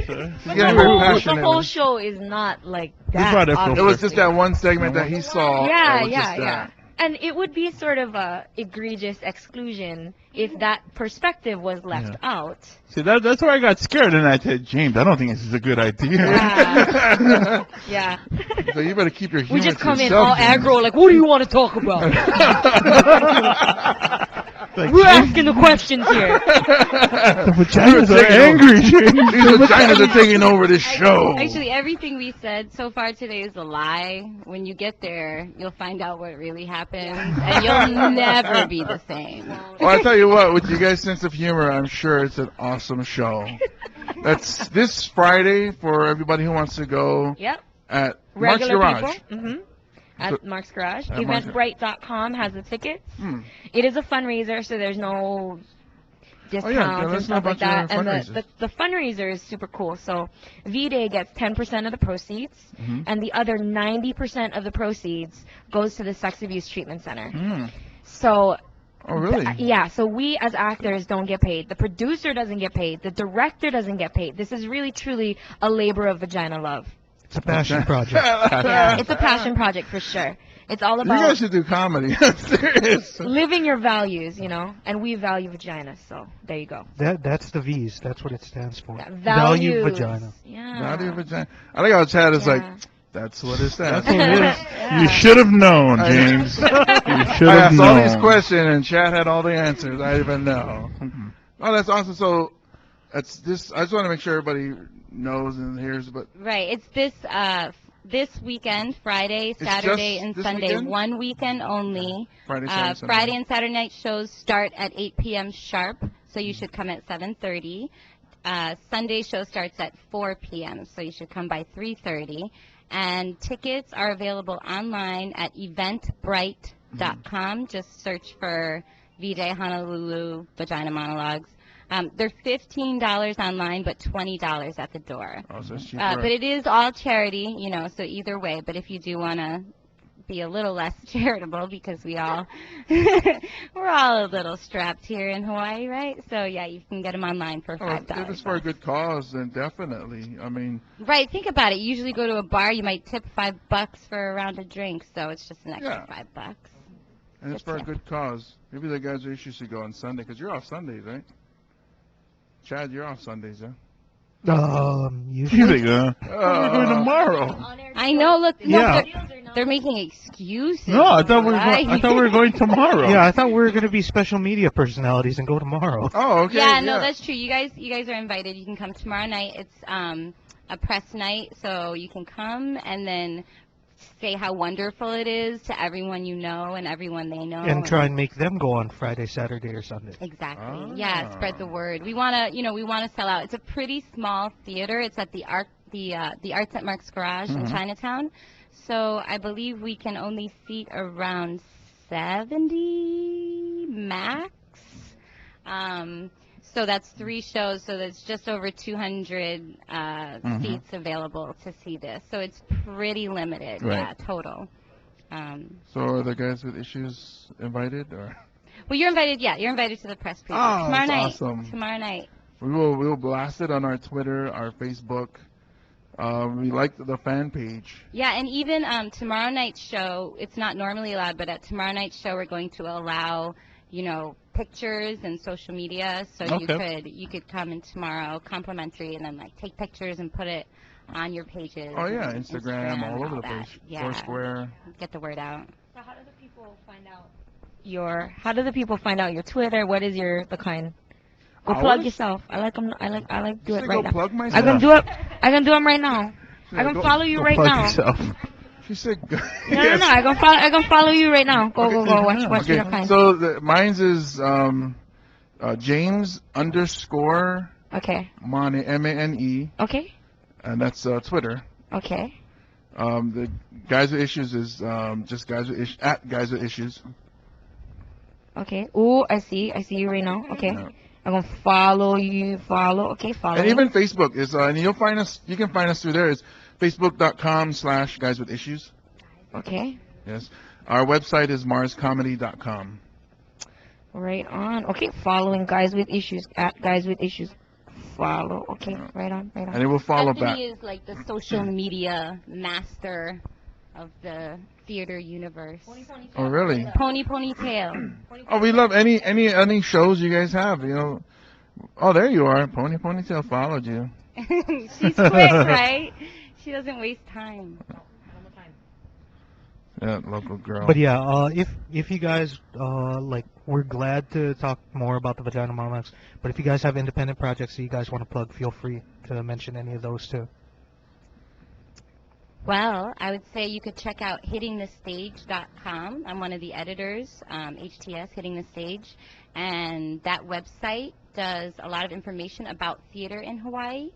The getting very whole, the passionate. whole show is not like brought that. it from- It was obviously. just that one segment that he saw. Yeah, that was yeah, just yeah. that. And it would be sort of a egregious exclusion if that perspective was left out. See, that's where I got scared, and I said, James, I don't think this is a good idea. Yeah. Yeah. So you better keep your humor We just to come in yourself, all James. aggro, like, what do you want to talk about? Like, We're asking the questions here. the vaginas are Taking over. angry, James. These vaginas are taking over this show. Actually, everything we said so far today is a lie. When you get there, you'll find out what really happened, and you'll never be the same. Well, I tell you what, with you guys' sense of humor, I'm sure it's an awesome show. That's this Friday for everybody who wants to go Yep. at Mark's Regular Garage. people. Mm-hmm. At Mark's Garage. At Mark's- Eventbrite.com has the tickets. Hmm. It is a fundraiser, so there's no discounts let and us know stuff like about your that. And fundraisers. the fundraiser is super cool. So V-Day gets 10% of the proceeds, Mm-hmm. and the other 90% of the proceeds goes to the Sex Abuse Treatment Center. Mm. So Oh, really? yeah, so we as actors don't get paid. The producer doesn't get paid. The director doesn't get paid. This is really, truly a labor of vagina love. It's a passion project. Yeah, it's a passion project for sure. It's all You about guys should do comedy. I'm serious. living your values, you know, and we value vagina, so there you go. That's the V's. That's what it stands for. Yeah, Value values. vagina. Yeah. Value vagina. I like how Chad is like, Yeah. that's what it says. That's what it is. You should have known, James. You should I have asked all these known. questions and Chad had all the answers. I didn't even know. Oh, that's awesome. So, that's this. I just want to make sure everybody knows and hears. But Right. It's this weekend, Friday, It's Saturday, just and this Sunday. weekend? One weekend only. Friday, Saturday, Sunday. Friday and Saturday night shows start at 8 p.m. sharp, so you should come at 7:30. Sunday show starts at 4 p.m., so you should come by 3:30. And tickets are available online at Just search for VJ Honolulu Vagina Monologues. They're $15 online, but $20 at the door. Oh, so it's cheaper. But it is all charity, you know, so either way. But if you do want to be a little less charitable, because we're all a little strapped here in Hawaii, right? So yeah, you can get them online for $5. If it's for a good cause, then definitely. I mean, Right, think about it. You usually go to a bar, you might tip $5 for a round of drinks, so it's just an extra Yeah. $5. and it's for a good cause. Maybe the guys with issues should go on Sunday, because you're off Sundays, right? Chad, you're off Sundays, yeah? Usually. He's like, we're going tomorrow. I know. Look, no, Yeah. they're making excuses. No, I thought we were. right? I thought we were going tomorrow. Yeah, I thought we were going to be special media personalities and go tomorrow. Oh, okay. Yeah, no, that's true. You guys are invited. You can come tomorrow night. It's a press night, so you can come and then say how wonderful it is to everyone you know and everyone they know. And try and make them go on Friday, Saturday, or Sunday. Exactly. Yeah, spread the word. We want to sell out. It's a pretty small theater. It's at the Arts at Mark's Garage in Chinatown. So I believe we can only seat around 70 max. So that's 3 shows. So that's just over 200 seats available to see this. So it's pretty limited. Right. Yeah, total. So are the guys with issues invited, or? Well, you're invited. Yeah, you're invited to the press preview Oh, tomorrow that's night. awesome. Tomorrow night. We will blast it on our Twitter, our Facebook. We like the fan page. Yeah, and even tomorrow night's show, it's not normally allowed, but at tomorrow night's show, we're going to allow, pictures and social media. So you could come in tomorrow, complimentary, and then like take pictures and put it on your pages. Oh yeah, and Instagram, all and over the that. place. Yeah, Foursquare. get the word out. So how do the people find out your Twitter? What is the kind? Go plug Ours? yourself. I like do You it say right go now. plug I myself. can do it. I can do them right now. Yeah, I can go- follow you Go right plug now. yourself. She said. No. I can follow you right now. Go. Watch Okay, your kind. so mine's is James _ Okay. Mane, Mane, Okay. and that's Twitter. Okay. The guys with issues is just guys with at guys with issues. Okay. Ooh, I see you right now. Okay. Yeah. I'm gonna follow you. Okay, follow. And me. even Facebook is, and you'll find us. You can find us through there. It's facebook.com/guys with issues. Okay. Yes. Our website is marscomedy.com. Right on. Okay, following guys with issues at guys with issues. Follow. Okay, right on. And it will follow Anthony back. is like the social media master of the theater universe. Oh, really? Ponytail. Oh, we love any shows you guys have. Oh, there you are. Ponytail followed you. She's quick, right? She doesn't waste time. Yeah, local girl. But yeah, if you guys we're glad to talk more about the Vagina Monologues. But if you guys have independent projects that you guys want to plug, feel free to mention any of those too. Well, I would say you could check out hittingthestage.com. I'm one of the editors, HTS, Hitting the Stage. And that website does a lot of information about theater in Hawaii.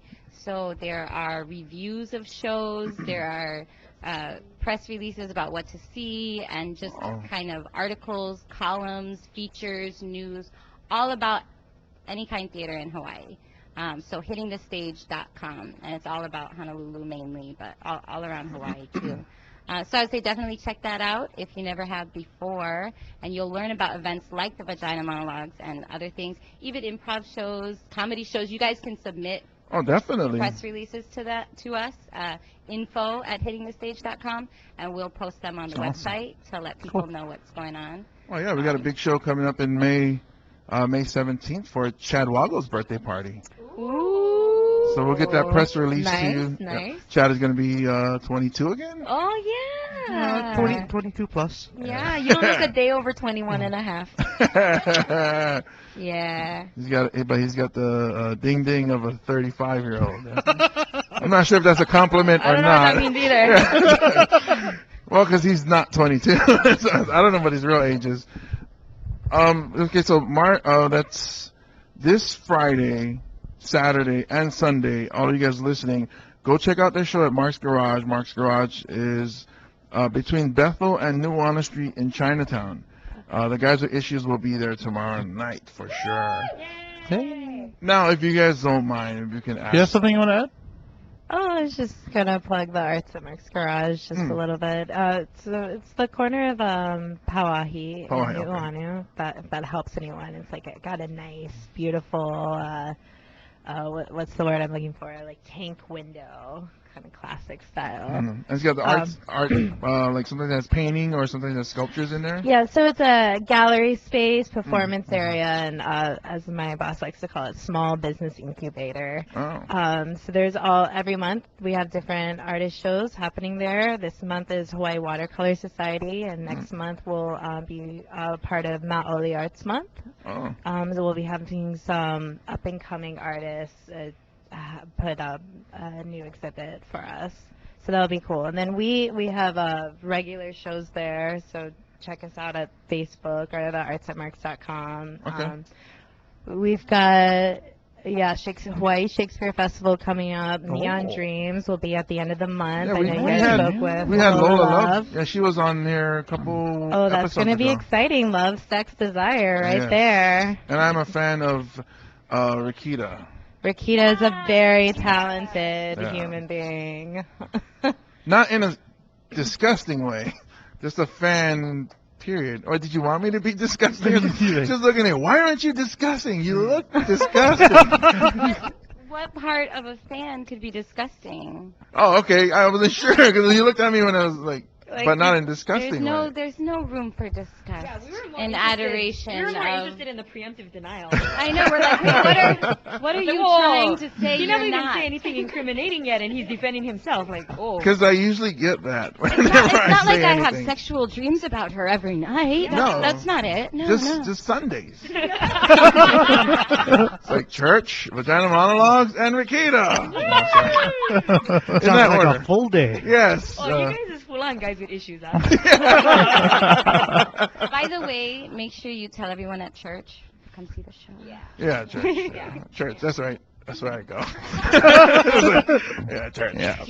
So there are reviews of shows, there are press releases about what to see, and just kind of articles, columns, features, news, all about any kind of theater in Hawaii. So hittingthestage.com, and it's all about Honolulu mainly, but all around Hawaii too. So I would say definitely check that out if you never have before, and you'll learn about events like the Vagina Monologues and other things, even improv shows, comedy shows. You guys can submit Oh, definitely. press releases to us, info@hittingthestage.com, and we'll post them on the website to let people know what's going on. Oh yeah, we got a big show coming up in May 17th for Chad Waggle's birthday party. Ooh. So we'll get that press release to you. Nice, nice. Yeah. Chad is going to be 22 again. Oh yeah. 22 plus. Yeah, you don't look a day over 21 and a half. Yeah. He's got the ding ding of a 35-year-old. I'm not sure if that's a compliment I or don't know what not. that means either. Well, because he's not 22. So I don't know what his real age is. Okay, so that's this Friday, Saturday, and Sunday. All of you guys listening, go check out their show at Mark's Garage. Mark's Garage is between Bethel and New Warner Street in Chinatown. The guys with issues will be there tomorrow night for sure. Hey. Now, if you guys don't mind, if you can ask. You have something you want to add? Oh, I was just gonna plug the Arts at Merck's Garage just a little bit. It's the corner of Pauahi Pauahi, in okay. Nu'uanu. If that helps anyone. It's like it got a nice, beautiful. What's the word I'm looking for? Like tank window, kind of classic style. And it's got the art, like something that's painting or something that's sculptures in there. Yeah, so it's a gallery space, performance area, and as my boss likes to call it, small business incubator. Oh. So there's every month we have different artist shows happening there. This month is Hawaii Watercolor Society, and next month will be part of Maoli Arts Month. Oh. So we'll be having some up and coming artists put up a new exhibit for us. So that'll be cool. And then we have regular shows there, so check us out at Facebook or theartsatmarks.com. Okay. We've got Hawaii Shakespeare Festival coming up. Neon Dreams will be at the end of the month. Yeah, I know you guys spoke with we had Lola Love. Yeah, she was on there a couple Oh, that's episodes going to be ago. exciting. Love, Sex, Desire right Yes. there. And I'm a fan of Rikita. Rikita is a very talented Yeah. human being. Not in a disgusting way, just a fan. Period. Or did you want me to be disgusting? Just looking at, why aren't you disgusting? You look disgusting. What part of a fan could be disgusting? Oh, okay. I wasn't sure because you looked at me when I was like but not in disgusting way. There's no room for disgust We were more and interested- adoration. We were more of, interested in the preemptive denial. I know, we're like, hey, what are you trying to say? He you're never even not? say anything incriminating yet, and he's defending himself. Like, oh. Because I usually get that whenever It's not I like say I have anything. sexual dreams about her every night. No. That's not it. No, just no. just Sundays. It's like church, vagina monologues, and Rikita. Sounds that like order. a full day. Yes. Oh, you guys is full on guys with issues, huh? By the way, make sure you tell everyone at church to come see the show. Yeah, church. Church. That's right. That's where I go. Yeah, church. Yeah.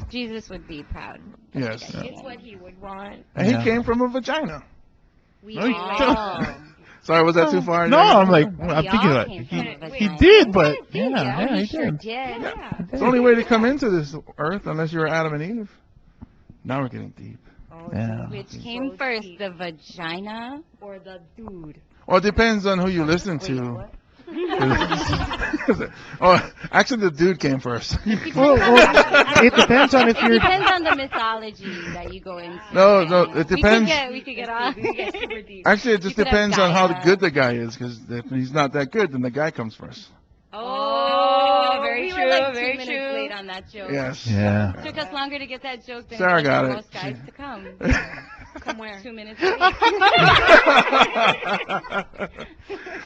Jesus would be proud. Yes. It's what he would want. And he Yeah. came from a vagina. We No, you all. Sorry, was that too far? No, I'm like, I'm all thinking about came it. from a He vagina. did, but Yeah, yeah, he sure did. did. It's the only way to come into this earth unless you're Adam and Eve. Now we're getting deep. Yeah. Which came first, the vagina? Or the dude. Well, it depends on who you listen to. Oh, actually, the dude came first. Well, it depends on if It you're. depends on the mythology that you go into. No, it depends. We could get off. We get super deep. Actually, it just You could have depends on how Gaia. good the guy is. Because if he's not that good, then the guy comes first. Oh, very we true, were like very 2 minutes true. late on that joke. Yes. Yeah. Took us longer to get that joke than Sarah it did got for it. most guys to come. Somewhere. 2 minutes late.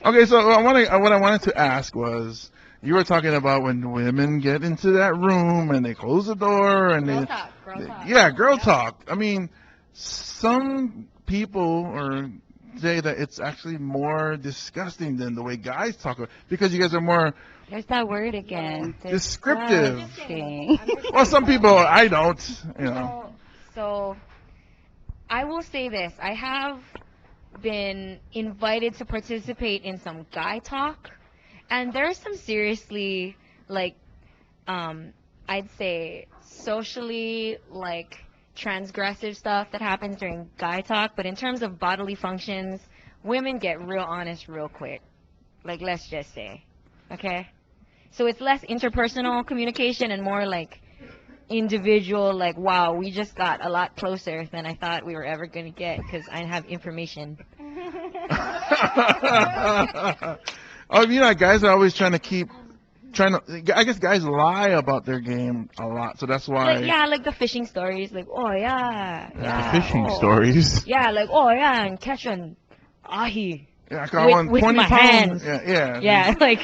Okay, so what I wanted to ask was, you were talking about when women get into that room and they close the door and Girl they, talk, girl talk. yeah, girl talk. I mean, some people say that it's actually more disgusting than the way guys talk, because you guys are more There's that word again. descriptive. Disgusting. Well, some people, I don't, you know. So, I will say this. I have been invited to participate in some guy talk, and there's some seriously, like, I'd say socially, like, transgressive stuff that happens during guy talk, but in terms of bodily functions, women get real honest real quick. Like, let's just say. Okay? So it's less interpersonal communication and more like individual, like, wow, we just got a lot closer than I thought we were ever going to get because I have information. Oh, you know, guys are always I guess guys lie about their game a lot, so that's why. Like, yeah, like the fishing stories, like, oh, yeah. Fishing oh. stories. Yeah, like, oh, yeah, and catch an ahi. Yeah, I caught one with 20 my pounds. hands. Yeah. Yeah, like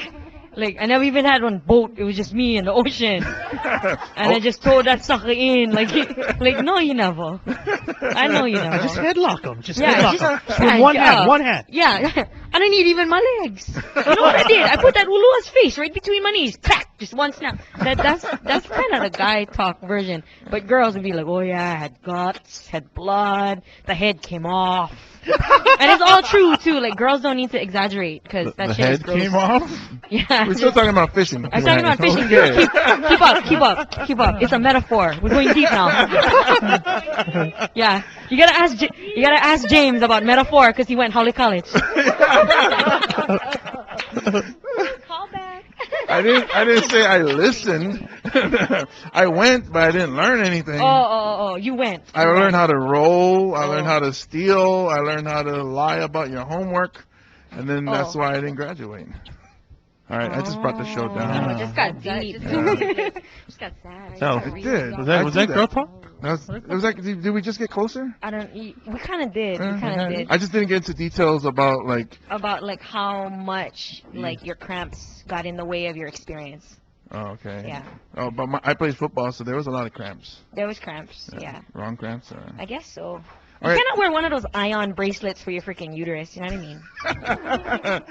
I never even had one boat. It was just me in the ocean. And I just throw that sucker in. Like no, you never. I know you never. Just headlock him. Just Yeah, headlock him. just- With yeah, one yeah. hand. One hand. Yeah, I don't need even my legs. You know what I did? I put that Ulua's face right between my knees. Crack! just one snap. That's kind of the guy talk version. But girls would be like, oh yeah, I had guts, had blood, the head came off. And it's all true too. Like girls don't need to exaggerate because that The shit is head gross. came off. Yeah. We're still talking about fishing. I'm talking about fishing. Okay. Keep up. It's a metaphor. We're going deep now. Yeah. You gotta ask James about metaphor because he went Holly College. Call back. I didn't say I listened. I went, but I didn't learn anything. Oh, you went. I learned how to roll. I learned how to steal. I learned how to lie about your homework, and then that's why I didn't graduate. All right, I just brought the show Oh, down. it just got deep. Yeah. Just got sad. So, It did. Was I that did girl talk? It was like, did we just get closer? We kind of did. We kind of did. I just didn't get into details about like. About like how much like your cramps got in the way of your experience. Oh, okay. Yeah. Oh, but I played football, so there was a lot of cramps. There was cramps. Yeah. Wrong cramps. I guess so. You All right. cannot wear one of those ion bracelets for your freaking uterus. You know what I mean?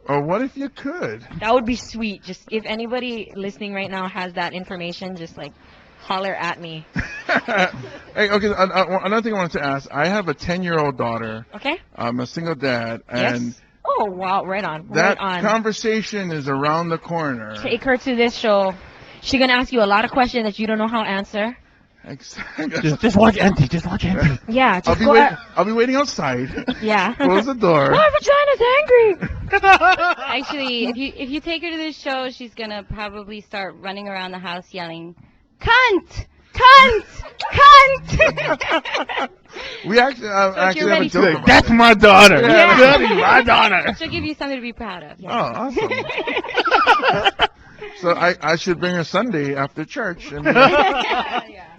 Or what if you could? That would be sweet. Just if anybody listening right now has that information, just like holler at me. Hey, okay. Another thing I wanted to ask. I have a 10-year-old daughter. Okay? I'm a single dad, and Yes. Oh wow! Right on. that Right on. conversation is around the corner. Take her to this show. She's gonna ask you a lot of questions that you don't know how to answer. Just watch empty. Just watch empty. Yeah. I'll Just be go. I'll be waiting outside. Yeah. Close the door. My vagina's angry. Actually, if you take her to this show, she's gonna probably start running around the house yelling, "Cunt! Cunt! Cunt!" We actually if you're have a ready joke to- about That's it. my daughter. Yeah. That is my daughter. She'll give you something to be proud of. Oh, awesome. So I should bring her Sunday after church, and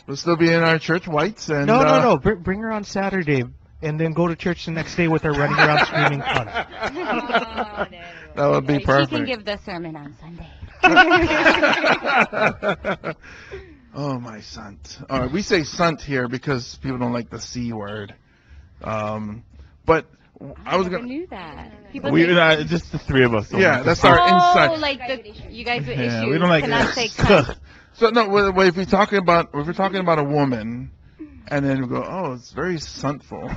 we'll still be in our church whites. And No. Bring her on Saturday, and then go to church the next day with her running around screaming cunt. that would be She perfect. can give the sermon on Sunday. Oh, my sunt. All right, we say sunt here because people don't like the C word. But I was never gonna. knew that. People We say, just the three of us. don't Yeah, like that's to our say- oh, inside. like you guys with Yeah, issues we don't like cannot that. say cunt. So no, wait, if we're talking about a woman, and then we go, oh, it's very suntful,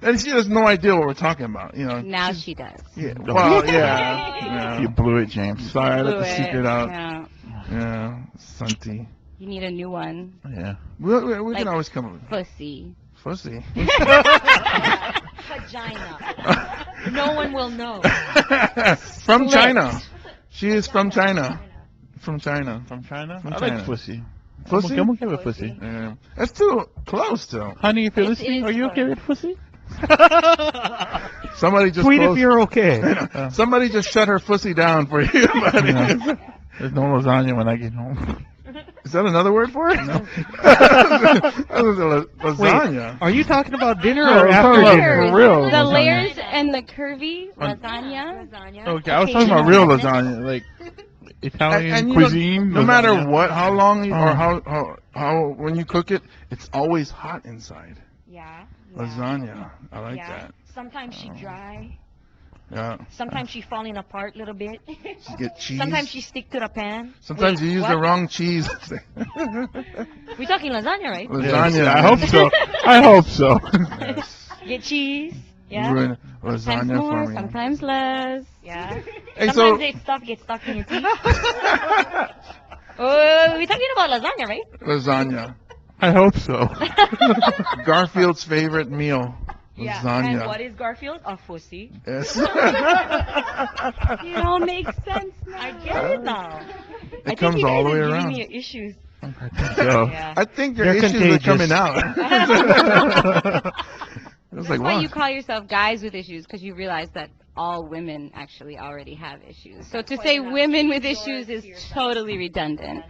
and she has no idea what we're talking about. You know. Now she does. Yeah. Well, yeah. You blew it, James. Sorry, I let Blew the it. secret out. Yeah. Yeah, sunty. You need a new one. Yeah. We Like- can always come up with Pussy. pussy. Vagina. No one will know. From Split. China. She is from China. From China. From China? From I China. like pussy. Pussy? I'm gonna give it pussy. Yeah. That's too close, though. Honey, if you're It listening, is are you okay fun. with pussy? Somebody just Tweet if closed- you're okay. Somebody just shut her pussy down for you, buddy. Yeah. There's no lasagna when I get home. Is that another word for it? No. That was lasagna. Are you talking about dinner No, or I'm after talking about dinner? for real. The lasagna. layers and the curvy lasagna. Okay, I was talking about real lasagna, like Italian you know, cuisine. no matter lasagna. what, how long or Oh. how when you cook it, it's always hot inside. Yeah. Lasagna. I like Yeah. that. Sometimes she dry. Yeah. Sometimes she falling apart a little bit. You get cheese. Sometimes she stick to the pan. Sometimes Wait, you use what? the wrong cheese. We talking lasagna, right? Lasagna. Yes, I hope so. I hope so. Yes. Get cheese. Yeah. Ruin Sometimes lasagna more, for me. sometimes less. Yeah. Hey, Sometimes so that stuff gets stuck in your teeth. Oh, we talking about lasagna, right? lasagna. I hope so. Garfield's favorite meal. Yeah. Lasagna. And what is Garfield? A pussy. Yes. It all makes sense now. I get it now. I think comes you all guys the way are around. giving me issues. So, Yeah. I think your They're issues contagious. are coming out. It was That's like, why wow. you call yourself guys with issues, because you realize that all women actually already have issues. So to say women with issues is totally redundant.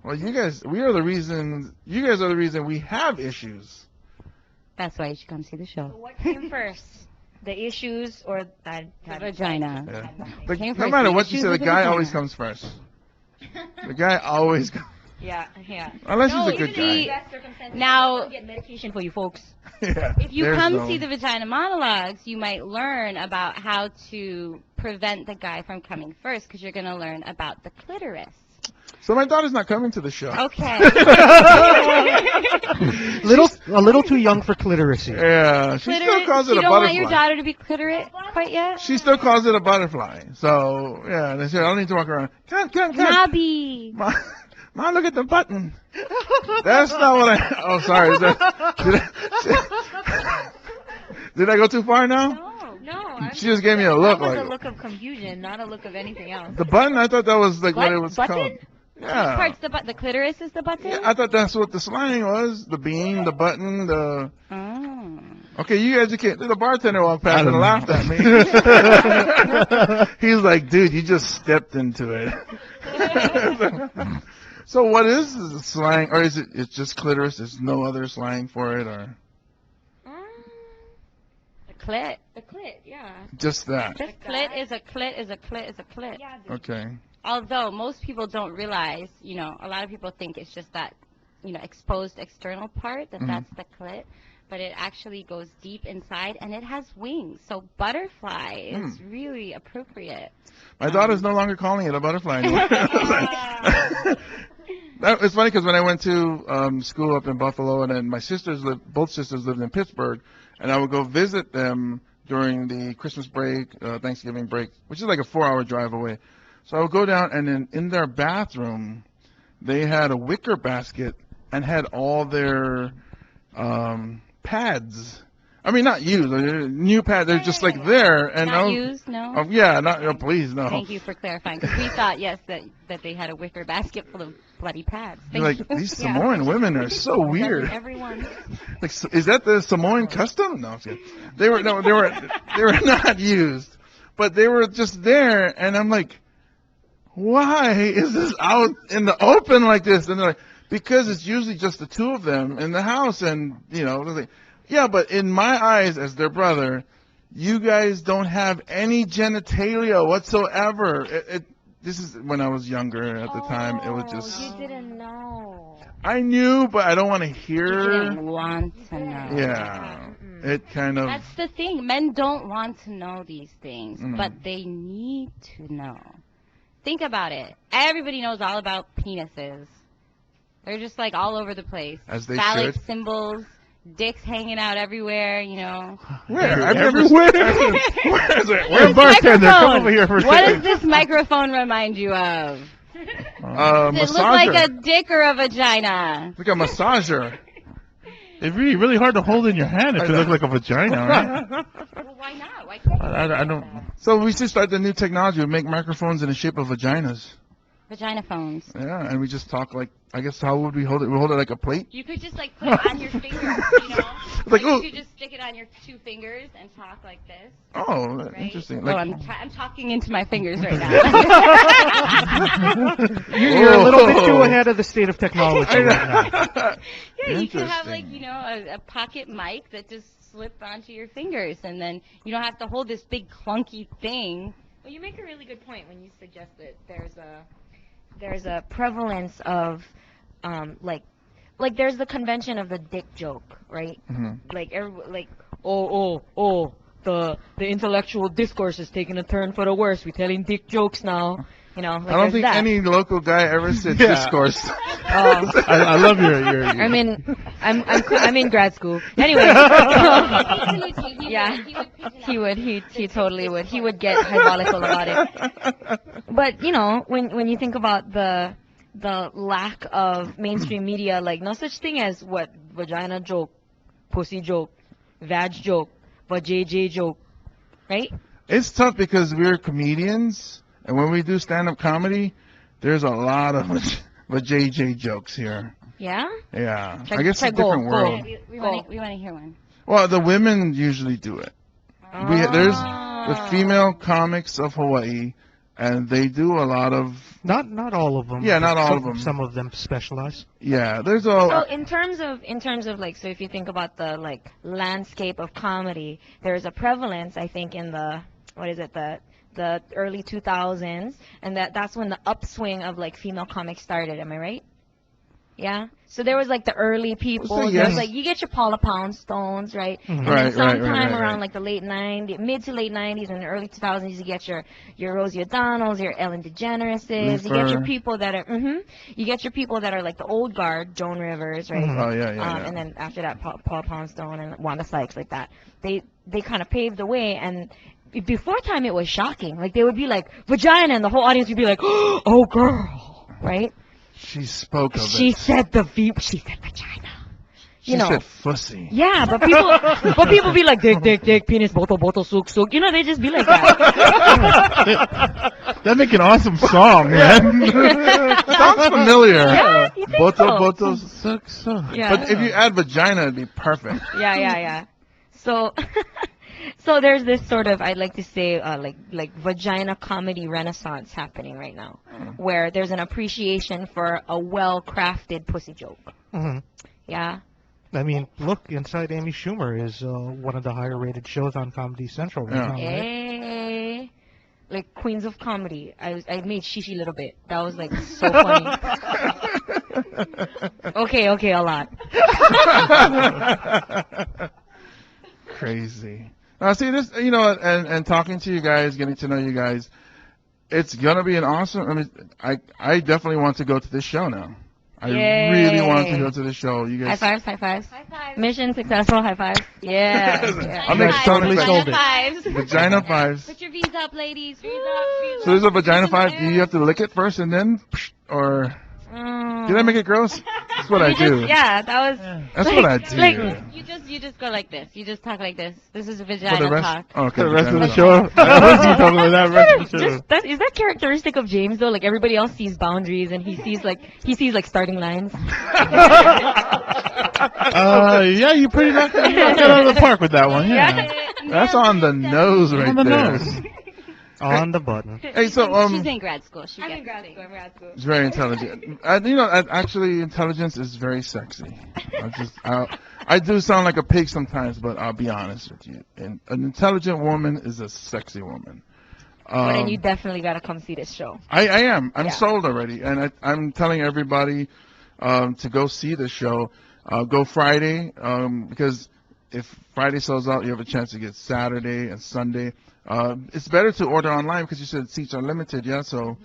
Well, you guys are the reason we have issues. That's why you should come see the So show. what came first? The issues or The vagina. Yeah. It came No first, matter the what you issues say, the with the guy vagina. always comes first. The guy always comes. Yeah, yeah. Unless No, he's a good usually- guy. Now- I'll get medication for you folks. Yeah. If you There's come no- see the vagina monologues, you might learn about how to prevent the guy from coming first, because you're going to learn about the clitoris. So my daughter's not coming to the show. Okay. A little too young for cliteracy. Yeah, she still calls it you a don't butterfly. want your daughter to be clitorate quite yet? She still calls it a butterfly. So yeah, they say I don't need to walk around. Come. Nobby. Mom, look at the button. That's not what I. Oh, sorry. Is that, did I go too far now? No. She just gave me a look That was like a look of confusion, not a look of anything else. the button. I thought that was like what it was Button? called. Which Yeah. part's the clitoris is the button? Yeah, I thought that's what the slang was. The bean, the button, the. Oh. Okay, you educate. The bartender walked past I and don't laughed at me. He's like, dude, you just stepped into it. So what is the slang, or is it's just clitoris? There's no other slang for it, or The clit. The clit, yeah. just that? The clit is a clit is a clit is a clit. Yeah. Okay. Although most people don't realize, a lot of people think it's just that, exposed external part, Mhm. that's the clit. But it actually goes deep inside, and it has wings. So butterfly is really appropriate. My daughter's no longer calling it a butterfly anymore. It's funny because when I went to school up in Buffalo, and then my both sisters lived in Pittsburgh, and I would go visit them during the Christmas break, Thanksgiving break, which is like a 4-hour drive away. So I would go down, and then in their bathroom, they had a wicker basket and had all their pads. I mean, not used, new pads. They're just like there, and Not used, no? Oh, yeah, please, no. Thank you for clarifying, because we thought, yes, that they had a wicker basket full of bloody pads. Thank Like you. these Samoan women are so weird. Everyone. Like, is that the Samoan custom? No, I'm kidding. They were not used, but they were just there, and I'm like, why is this out in the open like this? And they're like, because it's usually just the two of them in the house, and they're like, yeah, but in my eyes as their brother, you guys don't have any genitalia whatsoever. This is when I was younger at the time. It was just. You didn't know. I knew, but I don't want to You hear. didn't want to know. Yeah, it kind of. That's the thing. Men don't want to know these things, Mhm. but they need to know. Think about it. Everybody knows all about penises. They're just like all over the place. As they Phallic should. symbols, dicks hanging out everywhere, Where? I've never. Everywhere. Where is it? Where bartender? Come Microphone. over here for a What second. does this microphone remind you of? Does it look Massager. like a dick or a vagina? Like a massager. It'd be really hard to hold in your hand if it looked like a vagina, right? Well, why not? Why can't I don't. So we should start the new technology. We make microphones in the shape of vaginas. Vagina phones. Yeah, and we just talk like. I guess how would we hold it? We hold it like a plate. You could just like put it on your fingers, Like, you oh. could just stick it on your 2 fingers and talk like this. Oh, Right? interesting. Oh, Like, I'm talking into my fingers right now. You're a little bit too Oh. ahead of the state of technology right now. Yeah, you could have like, Interesting. a pocket mic that just slips onto your fingers, and then you don't have to hold this big clunky thing. Well, you make a really good point when you suggest that there's a prevalence of like there's the convention of the dick joke, right? Mhm. Like the intellectual discourse is taking a turn for the worse. We're telling dick jokes now. Like I don't there's think that. any local guy ever said Yeah. discourse. I love your. I'm in grad school. Anyway, yeah, he would. He totally would. He would get hypothetical about it. But when you think about the lack of mainstream media, like no such thing as what vagina joke, pussy joke, vag joke, vajayjay joke, right? It's tough because we're comedians, and when we do stand-up comedy, there's a lot of JJ jokes here. Yeah. Yeah, Try- I guess try it's a different go. world. We want to hear one. Well, the women usually do it. There's Ah. the female comics of Hawaii, and they do a lot of. Not all of them. Yeah, not all Some- of them. Some of them specialize. Yeah, there's So a. in terms of like, so if you think about the like landscape of comedy, there's a prevalence, I think, in the the early 2000s, and that's when the upswing of like female comics started. Am I right? Yeah. So there was like the early people. Say There was yes. like you get your Paula Poundstones, right? Mhm. And Right, then right, sometime right. around like the late '90s, mid to late '90s, and the early 2000s, you get your Rosie O'Donnells, your Ellen DeGenereses. You get your Leifer. people that are you get your people that are like the old guard, Joan Rivers, right? Mhm. Oh yeah, yeah. And then after that, Paula Poundstone and Wanda Sykes, like that. They kind of paved the way. And before time, it was shocking. Like they would be like vagina, and the whole audience would be like, "Oh, girl," right? She spoke of She it. said she said vagina. She You know. said fussy. Yeah, but people be like dick, penis, bottle, sook. You know, they just be like that. That'd make an awesome song, man. Sounds familiar. Yeah, you think Boto, so? boto. Yeah. But if you add vagina, it'd be perfect. Yeah. So, so there's this sort of, I'd like to say, like vagina comedy renaissance happening right now, where there's an appreciation for a well-crafted pussy joke. Mhm. Yeah. I mean, look, Inside Amy Schumer is one of the higher rated shows on Comedy Central right Yeah. now, right? Hey. Like Queens of Comedy. I made Shishi Little Bit. That was like so funny. Okay, a lot. Crazy. Now, see this, and talking to you guys, getting to know you guys, it's gonna be an awesome. I mean, I definitely want to go to this show now. I really want to Yay. go to this show. You High guys. fives. Mission successful. High fives. Yeah. I'm totally excited. sold it. Fives. Vagina fives. Put your V's up, ladies. V's up. So there's a vagina five. Do you have to lick it first and then, or did I make it gross? That's what I do. Yeah, that was. That's what I do. Like, You just go like this. You just talk like this. This is a For vagina the rest. talk. Oh, okay. The rest of the vagina. show? I was talking about that rest of the show. Is that characteristic of James though? Like everybody else sees boundaries and he sees like starting lines. Yeah, you pretty much knocked it out of the park with that one. Yeah. That's on the nose right On the there. nose. On the button. Hey, so She's in grad school. She I'm in gets grad it. school. it's very intelligent. Actually, intelligence is very sexy. I do sound like a pig sometimes, but I'll be honest with you. An intelligent woman is a sexy woman. But then you definitely gotta come see this show. I am. I'm Yeah. sold already, and I'm telling everybody to go see the show. Go Friday, because if Friday sells out, you have a chance to get Saturday and Sunday. It's better to order online because you said seats are limited, yeah? So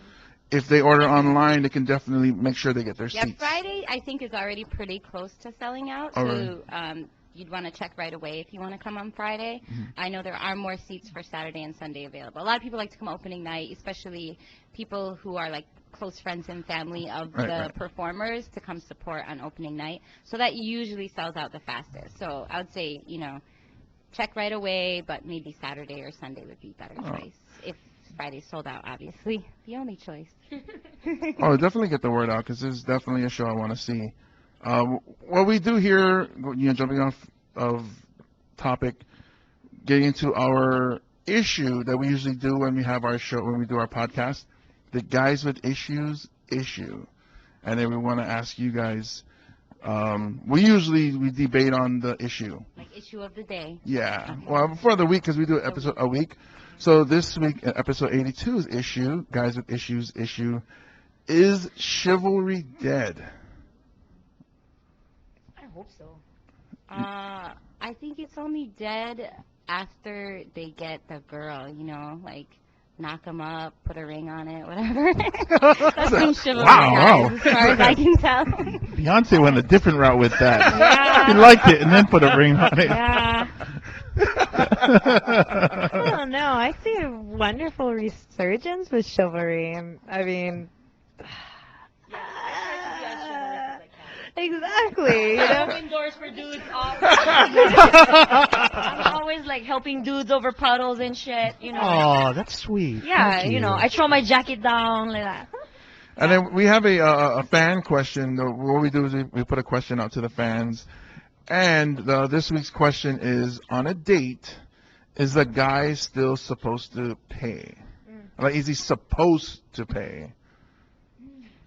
if they order online, they can definitely make sure they get their Yeah, seats. Friday I think is already pretty close to selling out. Oh, So really? you'd want to check right away if you want to come on Friday. Mm-hmm. I know there are more seats for Saturday and Sunday available. A lot of people like to come opening night, especially people who are like close friends and family of Right, the right. performers to come support on opening night. So that usually sells out the fastest. So I would say, check right away, but maybe Saturday or Sunday would be better Oh. choice. If Friday's sold out, obviously, the only choice. Oh, definitely get the word out because there's definitely a show I want to see. What we do here, jumping off of topic, getting into our issue that we usually do when we have our show, when we do our podcast, the Guys with Issues issue. And then we want to ask you guys, we debate on the issue. Like issue of the day. Yeah. Well, for the week, because we do an episode a week. So this week, episode 82's issue, Guys with Issues issue, is chivalry dead? I hope so. I think it's only dead after they get the girl, like knock them up, put a ring on it, whatever. That's when chivalry Wow. dies, as far as I can tell. Beyonce went a different route with that. Yeah. She liked it and then put a ring on it. Yeah. I don't know. I see a wonderful resurgence with chivalry. I mean, exactly. You know? Open doors for dudes. I'm always like helping dudes over puddles and shit. Oh, that's sweet. Yeah, Thank you. I throw my jacket down like that. And then we have a fan question. What we do is we put a question out to the fans. And this week's question is, on a date, is the guy still supposed to pay? Like, is he supposed to pay?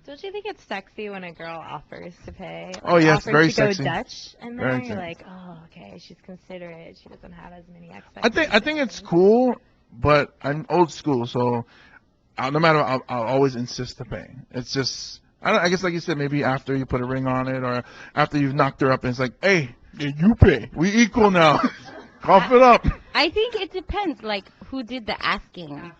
Don't you think it's sexy when a girl offers to pay? Oh, yes, offers very to sexy. go Dutch, and Very then you're sexy. like, oh, okay, she's considerate. She doesn't have as many I expectations. think it's cool, but I'm old school, so no matter, I'll always insist to pay. It's just, I guess like you said, maybe after you put a ring on it or after you've knocked her up and it's like, hey, you pay. We equal now. Cough it up. I think it depends, like, who did the asking.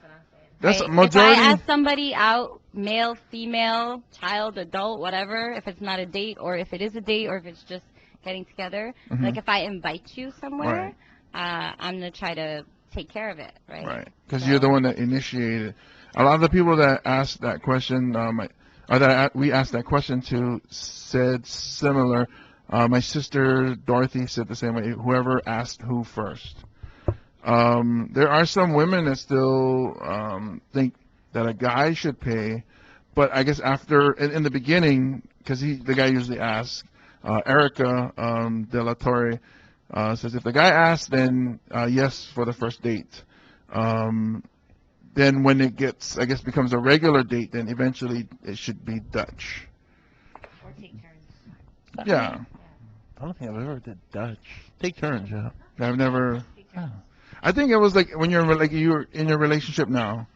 That's Right? majority. If I ask somebody out, male, female, child, adult, whatever, if it's not a date or if it is a date or if it's just getting together, like if I invite you somewhere, I'm going to try to take care of it, right? Right. Because you're the one that initiated. A lot of the people that asked that question, or that we asked that question to, said similar. My sister Dorothy said the same way. Whoever asked who first. There are some women that still think that a guy should pay, but I guess after in the beginning, because the guy usually asks. Erica De La Torre says if the guy asks, then yes for the first date. Then when it gets, I guess, becomes a regular date, then eventually it should be Dutch. Or take turns. Yeah, I don't think I've ever did Dutch. Take turns, yeah. I've never. Yeah. I think it was like when you're in your relationship now.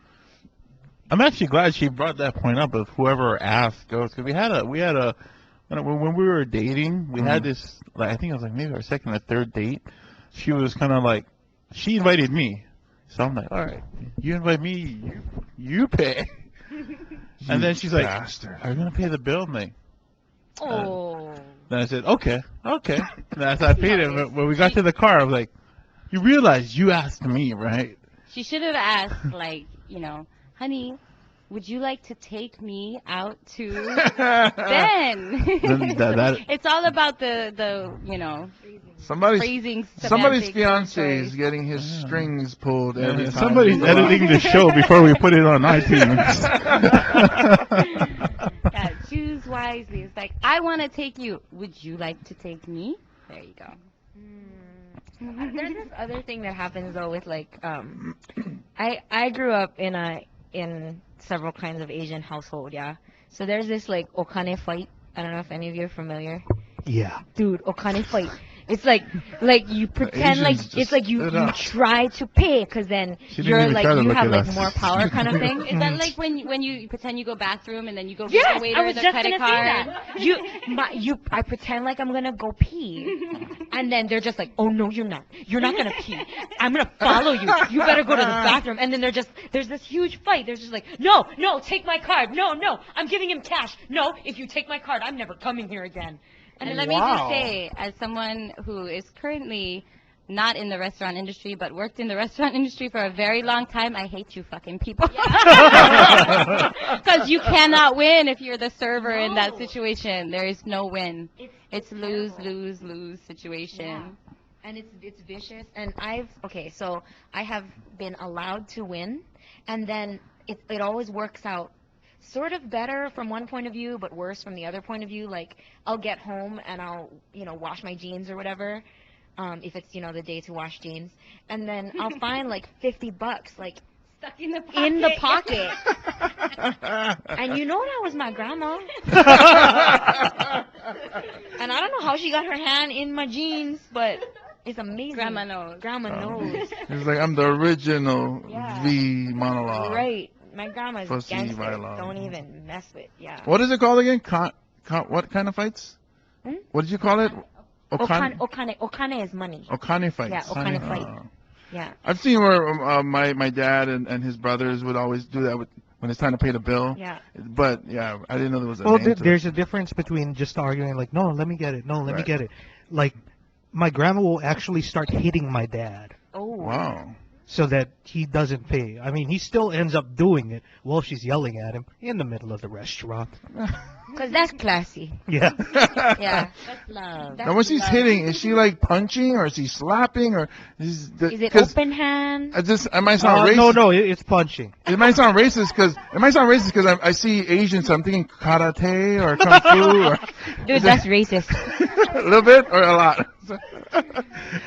I'm actually glad she brought that point up of whoever asked goes, because we had a when we were dating, we had this, like, I think it was like maybe our second or third date. She was kind of like, she invited me, so I'm like, all right, you invite me, you pay. And then she's like, Bastard. are you gonna pay the bill? I'm like, Oh. then I said, okay. And as I paid it, when we got to the car, I was like, you realize you asked me, right? She should have asked, like, you know, honey, would you like to take me out to Ben? that- It's all about the you know, Somebody's phrasing. somebody's semantics, fiance is choice. getting his strings pulled every time. Somebody's editing the show before we put it on iTunes. Yeah, choose wisely. It's like, I want to take you. Would you like to take me? There you go. There's this other thing that happens though with like I grew up in several kinds of Asian household, yeah. So there's this like okane fight. I don't know if any of you are familiar. Yeah. Dude, okane fight. It's like you pretend like Asians it's like you just stood up. try to pay because then She didn't you're even like try to you look have at like us. more power kind of thing. Is that like when you pretend you go bathroom and then you go give Yes, the waiter I was the just credit gonna card? say that. I pretend like I'm gonna go pee, and then they're just like, "Oh no, you're not. You're not gonna pee. I'm gonna follow you. You better go to the bathroom." And then there's this huge fight. There's just like, "No, take my card. No, I'm giving him cash. No, if you take my card, I'm never coming here again." And let me just say, as someone who is currently not in the restaurant industry, but worked in the restaurant industry for a very long time, I hate you fucking people. Because you cannot win if you're the server in that situation. There is no win. It's lose, lose, lose situation. Yeah. And it's vicious. And so I have been allowed to win, and then it always works out sort of better from one point of view, but worse from the other point of view. Like, I'll get home and I'll, wash my jeans or whatever, if it's, the day to wash jeans. And then I'll find like $50, like, Stuck in the pocket. in the pocket. And that was my grandma. And I don't know how she got her hand in my jeans, but it's amazing. Grandma knows. Grandma knows. It's like I'm the original Yeah. V monologue. Right. My grandma's Pussy gangster. dialogue. Don't even mess with. Yeah. What is it called again? What kind of fights? Hmm? What did you call it? Okane is money. Okane fights. Yeah, okane fight. Oh. Yeah. I've seen where my dad and his brothers would always do that when it's time to pay the bill. Yeah. But yeah, I didn't know there was a Well, name to there's a difference between just arguing like, no, let me get it. No, let me Right. get it. Like, my grandma will actually start hitting my dad Oh. it. Wow. so that he doesn't pay. I mean, he still ends up doing it while she's yelling at him in the middle of the restaurant. Because that's classy. Yeah. Yeah. That's love. Now when she's hitting, is she like punching or is she slapping or Is it 'cause open hand? I might sound racist. No, it's punching. It might sound racist because I see Asians, so I'm thinking karate or kung fu or Dude, that's racist. a little bit or a lot.